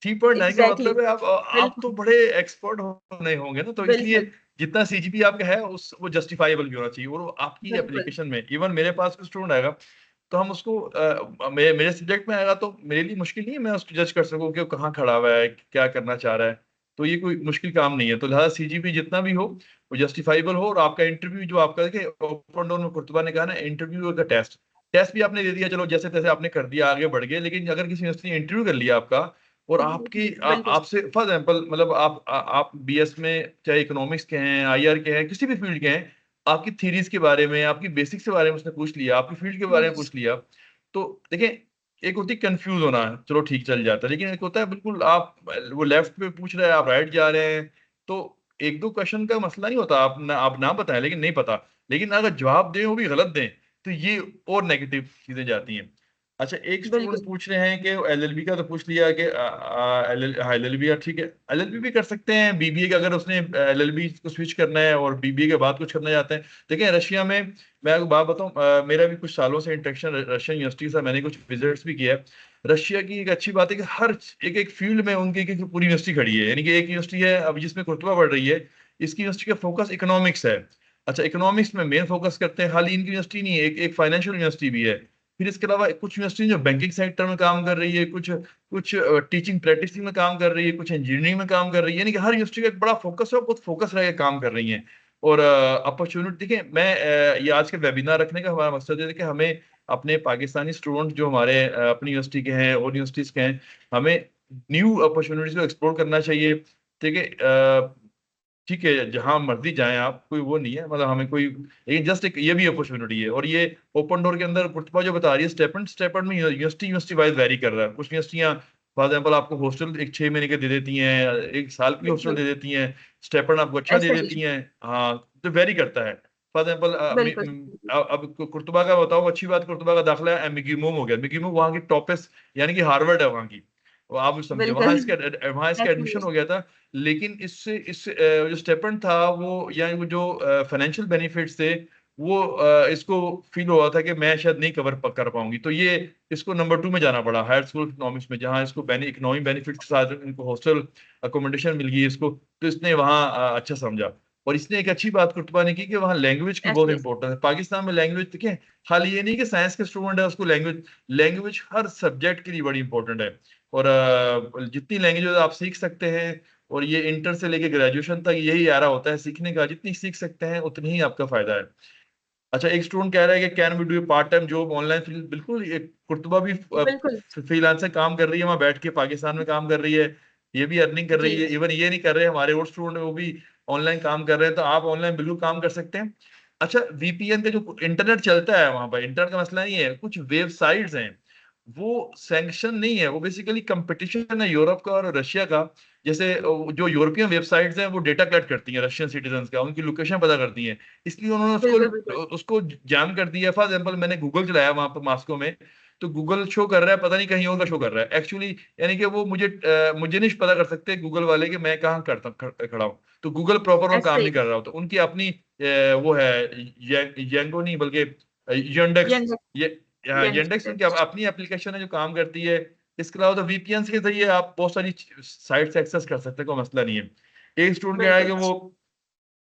S1: 3.9 का
S2: एग्ज़ैक्टली।
S1: मतलब है आप तो
S2: बिल्कुल,
S1: बड़े एक्सपर्ट होने होंगे ना, तो इसलिए
S2: बिल्कुल,
S1: जितना सीजीपी आपका है उस वो जस्टिफाइबल भी होना चाहिए, और वो आपकी
S2: बिल्कुल।
S1: एप्लीकेशन में, इवन मेरे पास कोई स्टूडेंट आएगा तो हम उसको मेरे सब्जेक्ट में आएगा तो मेरे लिए मुश्किल नहीं है मैं उसको जज कर सकूं कि वो कहाँ खड़ा हुआ है, क्या करना चाह रहा है। तो ये कोई मुश्किल काम नहीं है, तो लिहाजा सीजीपी जितना भी हो वो जस्टिफाइबल हो, और आपका इंटरव्यू जो आपका देखिए ओपन डोर में कुर्तबा ने कहा ना, इंटरव्यू का टेस्ट, टेस्ट भी आपने दे दिया, चलो जैसे तैसे आपने कर दिया, आगे बढ़ गए, लेकिन अगर किसी यूनिवर्सिटी ने इंटरव्यू कर लिया आपका और आपकी
S2: बिल्कुल,
S1: आपसे फॉर एग्जाम्पल, मतलब आप बीएस में चाहे इकोनॉमिक्स के हैं, आईआर के हैं, किसी भी फील्ड के हैं, आपकी थीरीज के बारे में, आपकी बेसिक्स के बारे में उसने पूछ लिया, आपकी फील्ड के बारे में पूछ लिया, तो देखें, एक होती है कंफ्यूज होना, चलो ठीक चल जाता है, लेकिन एक होता है बिल्कुल आप वो लेफ्ट पे पूछ रहे हैं, आप राइट जा रहे हैं, तो एक दो क्वेश्चन का मसला नहीं होता, आप ना बताएं लेकिन नहीं पता, लेकिन अगर जवाब दें वो भी गलत दें तो ये और नेगेटिव चीजें जाती हैं। अच्छा, एक
S2: बिल्कुल।
S1: स्टूडेंट पूछ रहे हैं कि एलएलबी का तो पूछ लिया कि एलएलबी ठीक है, एलएलबी भी कर सकते हैं, बीबीए का अगर उसने एलएलबी को स्विच करना है और बीबीए के बाद कुछ करना चाहते हैं। देखिए रशिया में, मैं आपको बात बताऊं, मेरा भी कुछ सालों से इंटरेक्शन रशियन यूनिवर्सिटी से, मैंने कुछ विजिट्स भी किया है। रशिया की एक अच्छी बात है कि हर एक फील्ड में उनकी एक पूरी यूनिवर्सिटी खड़ी है। यानी कि एक यूनिवर्सिटी है अब जिसमें कुर्तबा बढ़ रही है, इसकी यूनिवर्सिटी का फोकस इकोनॉमिक्स है। अच्छा, इकोनॉमिक्स में मेन फोकस करते हैं, खाली इनकी यूनिवर्सिटी नहीं है, एक फाइनेंशियल यूनिवर्सिटी भी है। फिर इसके अलावा कुछ यूनिवर्सिटी जो बैंकिंग सेक्टर में काम कर रही है, कुछ कुछ टीचिंग प्रैक्टिसिंग में काम कर रही है, कुछ इंजीनियरिंग में काम कर रही है। यानी कि हर यूनिवर्सिटी का एक बड़ा फोकस है, बहुत फोकस रह के काम कर रही है। और अपॉर्चुनिटी देखिए, मैं ये आज के वेबिनार रखने का हमारा मकसद है कि हमें अपने पाकिस्तानी स्टूडेंट जो हमारे अपनी यूनिवर्सिटी के हैं और यूनिवर्सिटीज के हैं, हमें न्यू अपॉर्चुनिटीज को एक्सप्लोर करना चाहिए। ठीक है, ठीक है, जहां मर्जी जाएं आप, कोई वो नहीं है, मतलब हमें कोई, लेकिन जस्ट एक ये भी अपॉर्चुनिटी है। और ये ओपन डोर के अंदर कुर्तबा जो बता रही है, स्टेपन स्टेपन में यूनिवर्सिटी यूनिवर्सिटी वाइज वेरी कर रहा है। कुछ यूनिवर्सिटियां फॉर एग्जाम्पल आपको हॉस्टल एक 6 महीने के दे देती हैं, एक साल की हॉस्टल
S2: बिल्कुल।
S1: दे देती हैं, स्टेपन आपको अच्छा दे
S2: ऐसा ही।
S1: देती हैं। हाँ, तो वेरी करता है। फॉर एग्जाम्पल
S2: बिल्कुल।
S1: अब कुर्तबा का बताओ, अच्छी बात, कुर्तबा का दाखिला मिगीमोम हो गया, मिगीमोम वहाँ की टॉपेस्ट, यानी कि हार्वर्ड है वहाँ की। वो आप समझे,
S2: बिल्कुल।
S1: वहाँ इसका
S2: ऐसा ही
S1: एडमिशन
S2: है।
S1: हो गया था। लेकिन इससे इस जो स्टेपन था वो, या वो जो फाइनेंशियल बेनिफिट्स थे, वो इसको फील हुआ था कि मैं शायद नहीं कवर कर पाऊंगी, तो ये इसको नंबर 2 में जाना पड़ा, हायर स्कूल इकोनॉमिक्स में, जहाँ इसको इकोनॉमिक बेनिफिट्स के साथ इनको हॉस्टल अकोमोडेशन मिल गई इसको। तो इसने वहाँ अच्छा समझा। और इसने एक अच्छी बात कुर्तबा ने की कि वहाँ लैंग्वेज की बहुत
S2: ऐसा ही है।
S1: इंपॉर्टेंस है। पाकिस्तान में लैंग्वेज देखिए, खाली ये नहीं कि साइंस के स्टूडेंट है उसको लैंग्वेज, लैंग्वेज हर सब्जेक्ट के लिए बड़ी इंपॉर्टेंट है। और जितनी लैंग्वेज आप सीख सकते हैं, और ये इंटर से लेके ग्रेजुएशन तक यही आ रहा होता है सीखने का, जितनी सीख सकते हैं उतनी ही आपका फायदा है। अच्छा, एक स्टूडेंट कह रहा है कि can we do part time job online. बिल्कुल, ये कुर्तबा भी
S2: बिल्कुल।
S1: फ्रीलांसर काम कर रही है, वहाँ बैठ के पाकिस्तान में काम कर रही है, ये भी अर्निंग कर रही
S2: जी।
S1: है। इवन ये नहीं कर रहे, हमारे और स्टूडेंट वो भी ऑनलाइन काम कर रहे हैं, तो आप ऑनलाइन बिल्कुल काम कर सकते हैं। अच्छा, वीपीएन का जो इंटरनेट चलता है वहां पर, इंटरनेट का मसला नहीं है, कुछ वेबसाइट्स हैं वो सैंक्शन नहीं है, वो बेसिकली कंपटीशन है यूरोप का और रशिया का। जैसे जो यूरोपियन वेबसाइट्स हैं वो डेटा कलेक्ट करती हैं रशियन सिटीजन का, उनकी लोकेशन पता करती हैं, इसलिए उन्होंने
S2: बिल्कुल। बिल्कुल।
S1: उसको उसको जैम कर दिया। फॉर एग्जाम्पल, मैंने गूगल चलाया वहां पर मॉस्को में, तो गूगल शो कर रहा है, पता नहीं कहीं और का शो कर रहा है एक्चुअली। यानी कि वो मुझे नहीं पता कर सकते गूगल वाले कि मैं कहाँ खड़ा हूँ। तो गूगल प्रॉपर वहाँ
S2: ऐसा
S1: काम
S2: ही
S1: नहीं
S2: है।
S1: कर रहा होता, उनकी अपनी वो है, येंगो नहीं बल्कि यंडेक्स,
S2: यंग।
S1: ये
S2: यंग।
S1: येंडेक्स उनकी अपनी एप्लीकेशन है जो काम करती है। इसके अलावा तो वीपीएन के जरिए आप बहुत सारी साइट्स एक्सेस कर सकते हैं, कोई मसला नहीं है। एक स्टूडेंट कह रहा है कि
S2: बिल्कुल।
S1: वो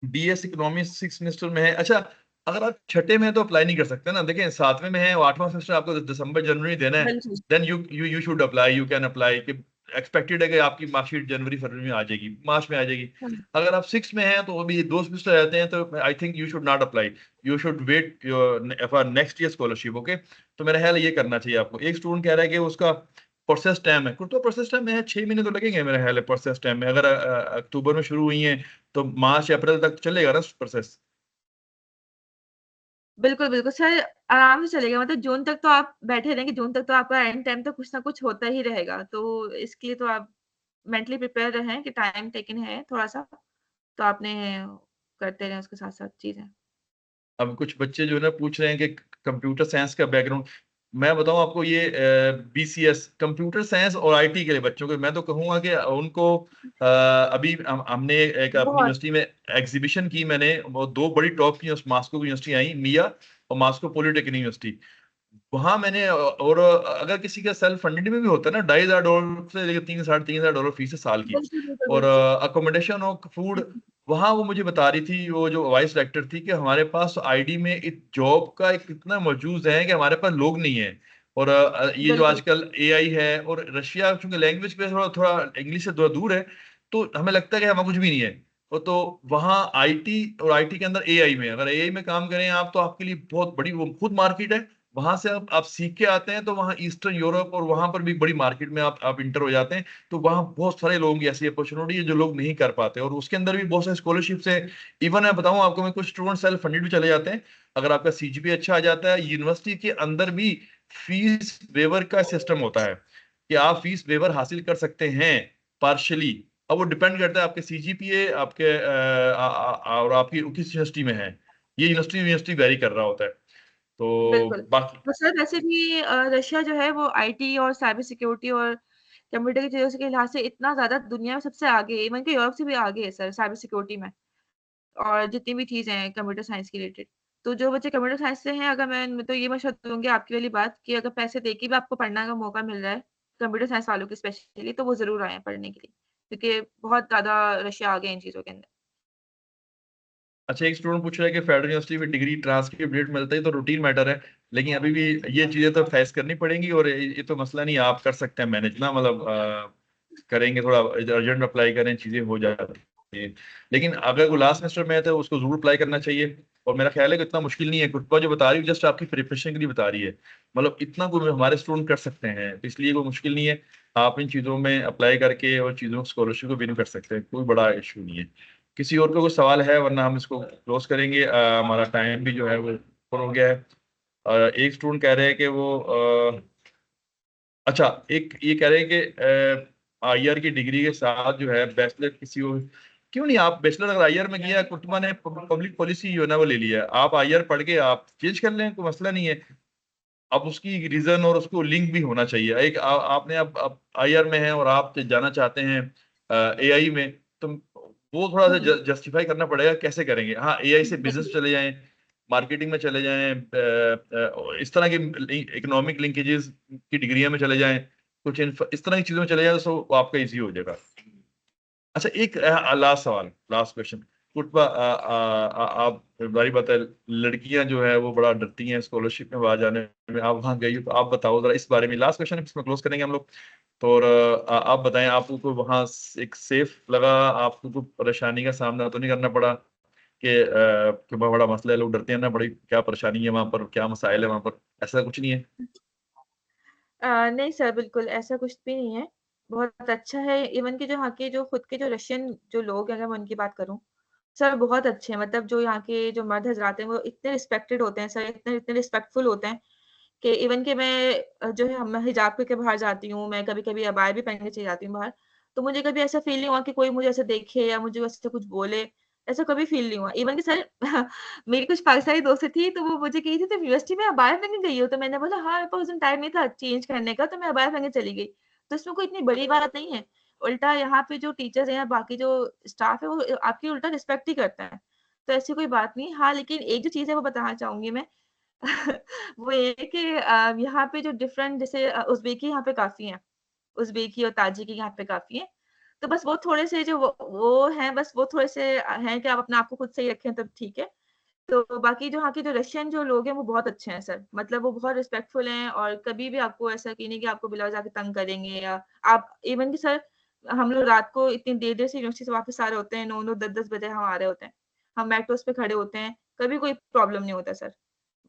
S1: बीएस इकोनॉमिक्स 6 सेमेस्टर में है। अच्छा, अगर आप छठे में हैं तो अप्लाई नहीं कर सकते ना, देखें 7वें में है और 8वां सेमेस्टर आपको दिसंबर जनवरी देना है,
S2: बिल्कुल।
S1: Then you should apply, you can apply कि एक्सपेक्टेड है कि आपकी मार्कशीट जनवरी फरवरी में आ जाएगी, मार्च में आ जाएगी।
S2: हम्म।
S1: अगर आप 6 में हैं तो अभी 2 सेमेस्टर रहते हैं, तो I think you should not apply, you should wait for next year scholarship. Okay, तो मेरा ख्याल है ये करना चाहिए आपको। एक स्टूडेंट कह रहा है कि उसका प्रोसेस टाइम है, तो प्रोसेस टाइम में है 6 महीने तो लगेंगे मेरा ख्याल है प्रोसेस टाइम में। अगर अक्टूबर में शुरू हुई है तो मार्च अप्रैल तक चलेगा ना प्रोसेस।
S2: बिल्कुल, बिल्कुल सर, आराम से चलेगा, मतलब जून तक तो आप बैठे रहेंगे, जून तक तो आपका एंड टाइम तक कुछ ना कुछ होता ही रहेगा। तो इसके लिए तो आप मेंटली प्रिपेयर रहें कि टाइम टेकन है थोड़ा-सा, तो आपने करते रहें उसके साथ-साथ चीज़ें।
S1: अब कुछ बच्चे जो है ना पूछ रहे हैं कि कंप्यूटर साइंस का बैकग्राउंड, मैं बताऊं आपको, ये बीसीएस कंप्यूटर साइंस और आईटी के लिए बच्चों को मैं तो कहूंगा कि उनको अभी हमने एक अपनी
S2: बहुत।
S1: यूनिवर्सिटी में एग्जीबिशन की, मैंने वो दो बड़ी टॉप की मास्को की यूनिवर्सिटी आई, मिया और मास्को पॉलिटेक्निक यूनिवर्सिटी। वहां मैंने और अगर किसी का सेल्फ फंडेड में भी होता है ना, $2,500 से लेकर 3 साढ़े 3 हज़ार डॉलर फीस है साल की,
S2: बिल्कुल, बिल्कुल,
S1: और
S2: बिल्कुल।
S1: अकोमोडेशन और फूड। वहां वो मुझे बता रही थी, वो जो वाइस डायरेक्टर थी, कि हमारे पास आईडी में एक जॉब का एक इतना मौजूद है कि हमारे पास लोग नहीं है। और ये जो
S2: बिल्कुल।
S1: आजकल एआई है, और रशिया चूंकि लैंग्वेज पे थोड़ा थोड़ा इंग्लिश से थोड़ा दूर है, तो हमें लगता है कि हमारा कुछ भी नहीं है। तो वहाँ आईटी और आईटी के अंदर एआई में, अगर एआई में काम करें आप, तो आपके लिए बहुत बड़ी वो खुद मार्केट है। वहां से आप सीख के आते हैं, तो वहाँ ईस्टर्न यूरोप और वहां पर भी बड़ी मार्केट में आप इंटर हो जाते हैं। तो वहाँ बहुत सारे लोगों की ऐसी अपॉर्चुनिटी है जो लोग नहीं कर पाते, और उसके अंदर भी बहुत सारे स्कॉलरशिप है। इवन मैं बताऊं आपको, मैं कुछ स्टूडेंट सेल्फ फंडेड भी चले जाते हैं। अगर आपका सीजीपी अच्छा आ जाता है, यूनिवर्सिटी के अंदर भी फीस वेवर का सिस्टम होता है कि आप फीस वेवर हासिल कर सकते हैं पार्शली। अब वो डिपेंड करता है आपके सीजीपीए, आपके और आपकी किस यूनिवर्सिटी में है, ये यूनिवर्सिटी यूनिवर्सिटी वेरी कर रहा होता है। तो
S2: बिल्कुल।
S1: बाकी
S2: तो सर वैसे भी रशिया जो है वो आईटी और साइबर सिक्योरिटी और कंप्यूटर की चीज़ों के लिहाज से इतना ज़्यादा दुनिया में सबसे आगे है, इवन कि यूरोप से भी आगे है सर साइबर सिक्योरिटी में और जितनी भी चीज़ें हैं कंप्यूटर साइंस की रिलेटेड। तो जो बच्चे कंप्यूटर साइंस से हैं अगर मैं तो ये मशवरा दूँगी आपकी वाली बात कि अगर पैसे दे के भी आपको पढ़ने का मौका मिल रहा है, कंप्यूटर साइंस वालों की स्पेशली तो वो ज़रूर आएँ पढ़ने के लिए, क्योंकि बहुत ज़्यादा रशिया आगे है इन चीज़ों के अंदर।
S1: अच्छा, एक स्टूडेंट पूछ रहा है कि फेडरल यूनिवर्सिटी में डिग्री ट्रांसक्रिप्ट अपडेट मिलता है तो रूटीन मैटर है, लेकिन अभी भी ये चीजें तो फेस करनी पड़ेंगी, और ये तो मसला नहीं, आप कर सकते हैं मैनेज ना, मतलब करेंगे, थोड़ा अर्जेंट अप्लाई करें, चीजें हो जाती हैं। लेकिन अगर वो लास्ट सेमेस्टर में है तो उसको जरूर अप्लाई करना चाहिए, और मेरा ख्याल है कि इतना मुश्किल नहीं है, कुछ जो बता रही हूँ जस्ट आपकी प्रिपरेशन के लिए बता रही है, मतलब इतना कोई हमारे स्टूडेंट कर सकते हैं, तो इसलिए कोई मुश्किल नहीं है। आप इन चीज़ों में अप्लाई करके और चीज़ों स्कॉलरशिप को विन कर सकते हैं, कोई बड़ा इशू नहीं है। किसी और को कोई सवाल है, वरना हम इसको क्लोज करेंगे, हमारा टाइम भी जो है वो ऊपर हो गया है। एक स्टूडेंट कह रहे हैं कि वो अच्छा, एक ये कह रहे हैं कि आईआर की डिग्री के साथ जो है बैचलर किसी को, क्यों नहीं, आप बैचलर अगर आईआर में किया, कुटुंबा ने पब्लिक पॉलिसी जो है ना वो ले लिया है, आप आईआर पढ़ के आप चेंज कर लें, कोई मसला नहीं है। अब उसकी रीजन और उसको लिंक भी होना चाहिए, एक आपने अब आईआर में है और आप जाना चाहते हैं एआई में, तो वो थोड़ा सा
S2: हुँ,
S1: जस्टिफाई करना पड़ेगा, कैसे करेंगे, हाँ एआई से बिजनेस
S2: एग्ज़ैक्टली।
S1: चले जाएं, मार्केटिंग में चले जाएं, इस तरह की इकोनॉमिक लिंकेजेस की डिग्रियां में चले जाएं, कुछ इस तरह की चीजों में चले जाएं, तो वो आपका इजी हो जाएगा। अच्छा, एक लास्ट सवाल, लास्ट क्वेश्चन, कुटबा आप बारी बात है, लड़कियां जो है वो बड़ा डरती हैं स्कॉलरशिप में वहां जाने में, आप वहां गई हो, तो आप बताओ जरा इस बारे में, लास्ट क्वेश्चन है, इसमें क्लोज करेंगे हम लोग। तो और आप बताएं, आपको कोई वहां एक सेफ लगा, आपको कोई परेशानी का सामना तो नहीं करना पड़ा कि बड़ा मसला है, लोग डरते हैं ना, बड़ी क्या परेशानी है वहां पर, क्या मसाइल है वहां पर, ऐसा कुछ नहीं है?
S2: नहीं सर, बिल्कुल ऐसा कुछ भी नहीं है। बहुत अच्छा है, इवन कि जो यहाँ के जो खुद के जो रशियन जो लोग हैं, अगर मैं उनकी बात करूँ, सर बहुत अच्छे हैं। मतलब जो यहाँ के जो मर्द हज़रात हैं, वो इतने रिस्पेक्टेड होते हैं सर, इतने इतने रिस्पेक्टफुल होते हैं कि इवन कि मैं जो है हम हिजाब करके बाहर जाती हूँ, मैं कभी-कभी अबाया भी पहन के चली जाती हूँ बाहर, तो मुझे कभी ऐसा फ़ील नहीं हुआ कि कोई मुझे ऐसे देखे या मुझे ऐसे कुछ बोले, ऐसा कभी फ़ील नहीं हुआ। इवन कि सर मेरी कुछ पाकिस्तानी दोस्तें थी, तो वो मुझे कही थी, "तुम यूनिवर्सिटी में अबाया पहन के गई हो?" तो मैंने बोला, "हाँ, मेरे पास उस दिन टाइम नहीं था चेंज करने का, तो मैं अबाया पहन के चली गई।" तो इसमें कोई इतनी बड़ी बात नहीं है। उल्टा यहाँ पे जो टीचर्स हैं या बाकी जो स्टाफ है, वो आपकी उल्टा रिस्पेक्ट ही करता है। तो ऐसी कोई बात नहीं है। हाँ, लेकिन एक जो चीज़ है, वो बताना चाहूँगी मैं वो ये है कि यहाँ पे जो डिफरेंट जैसे उज़्बेकी यहाँ पे काफ़ी हैं, उज़्बेकी और ताजिकी यहाँ पे काफ़ी हैं। तो बस वो थोड़े से जो वो हैं, बस वो थोड़े से हैं कि आप अपने आप को खुद सही रखें तब ठीक है। तो बाकी जो यहाँ के जो रशियन जो लोग हैं वो बहुत अच्छे हैं सर। मतलब वो बहुत रिस्पेक्टफुल हैं और कभी भी आपको ऐसा कि नहीं कि आपको बिला वजह के तंग करेंगे या आप इवन कि सर हम लोग रात को इतनी देर-देर से यूनिवर्सिटी से वापस आ रहे होते हैं, 9-9 10-10 बजे हम आ रहे होते हैं। हम मेट्रोज़ पे खड़े होते हैं, कभी कोई प्रॉब्लम नहीं होता सर।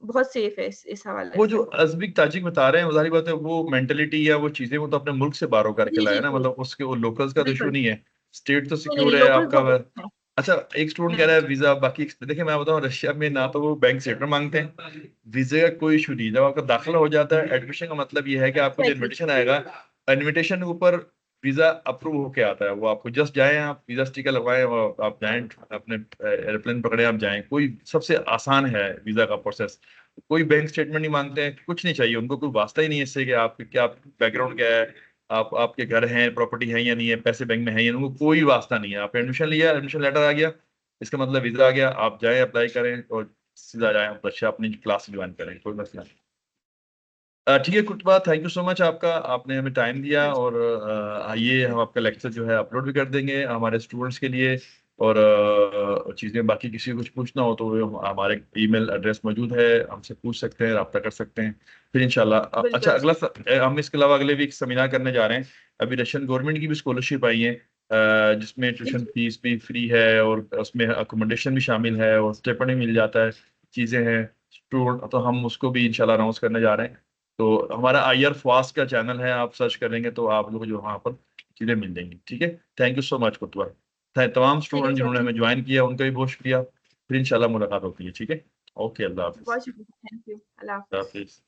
S2: बहुत सेफ है इस हवाले
S1: वो जो
S2: से।
S1: अज़्बिक ताजिक बता रहे हैं, वो ज़ाहिर बात है, वो मेंटेलिटी या वो चीजें वो तो अपने मुल्क से बाहर करके
S2: जी,
S1: लाए
S2: जी,
S1: ना,
S2: जी।
S1: मतलब उसके वो लोकल्स का तो इशू
S2: बिल्कुल।
S1: नहीं है, स्टेट तो
S2: नहीं, नहीं,
S1: सिक्योर है
S2: लोकल्स
S1: आपका।
S2: बहुत अच्छे हैं।
S1: अच्छा, एक स्टूडेंट कह
S2: हुँ।
S1: रहा है वीजा, बाकी देखिए मैं बताऊं, रशिया में ना तो वो बैंक स्टेटमेंट मांगते हैं, वीजे का कोई इशू नहीं, जब आपका दाखिला हो जाता है, एडमिशन का मतलब ये है कि आपको जो
S2: एग्ज़ैक्टली।
S1: इनविटेशन आएगा, इनविटेशन के ऊपर वीजा अप्रूव होके आता है, वो आपको जस्ट जाएं, आप वीजा स्टिकर लगवाएं और आप जाएं, अपने एयरप्लेन पकड़े आप जाएं, कोई सबसे आसान है वीजा का प्रोसेस। कोई बैंक स्टेटमेंट नहीं मांगते हैं, कुछ नहीं चाहिए उनको, कोई वास्ता ही नहीं है इससे कि आपके क्या बैकग्राउंड क्या है, आप आपके घर हैं, प्रॉपर्टी है या नहीं है, पैसे बैंक में है या नहीं, उनको कोई वास्ता नहीं है। आप एडमिशन लिया, एडमिशन लेटर आ गया, इसका मतलब वीजा आ गया, आप जाएं अप्लाई करें और सीधा जाएं बच्चा अपनी क्लास ज्वाइन करें, कोई मसला नहीं। ठीक है कुतबा, थैंक यू सो मच आपका, आपने हमें टाइम दिया,
S2: हाँ जी।
S1: और ये हम आपका लेक्चर जो है अपलोड भी कर देंगे हमारे स्टूडेंट्स के लिए, और चीज़ें बाकी किसी को कुछ पूछना हो तो हमारे ईमेल एड्रेस मौजूद है, हमसे पूछ सकते हैं, रब्ता कर सकते हैं, फिर इंशाल्लाह अच्छा,
S2: बिल्कुल।
S1: हम इसके अलावा अगले वीक सेमिनार करने जा रहे हैं। अभी रशियन गवर्नमेंट की भी स्कॉलरशिप आई है, जिसमें
S2: जी,
S1: ट्यूशन
S2: जी।
S1: फीस भी फ्री है, और उसमें अकोमोडेशन भी शामिल है, और स्टेपन भी मिल जाता है, चीज़ें हैं स्टूडेंट, तो हम उसको भी इंशाल्लाह अनाउंस करने जा रहे हैं। तो हमारा आईआर फास्ट का चैनल है, आप सर्च करेंगे तो आप लोग जो वहाँ पर चीज़ें मिल जाएंगी, ठीक है। थैंक यू सो मच कुतुबा, तमाम
S2: ठीक है
S1: स्टूडेंट
S2: सर,
S1: जिन्होंने हमें
S2: थैंक यू।
S1: ज्वाइन किया उनका भी बहुत शुक्रिया, फिर इंशाल्लाह मुलाकात होती है, ठीक है। ओके, अल्लाह हाफिज़।
S2: बहुत शुक्रिया। Thank you. अल्लाह
S1: अल्लाह
S2: हाफ़िज़।
S1: हाफिज़।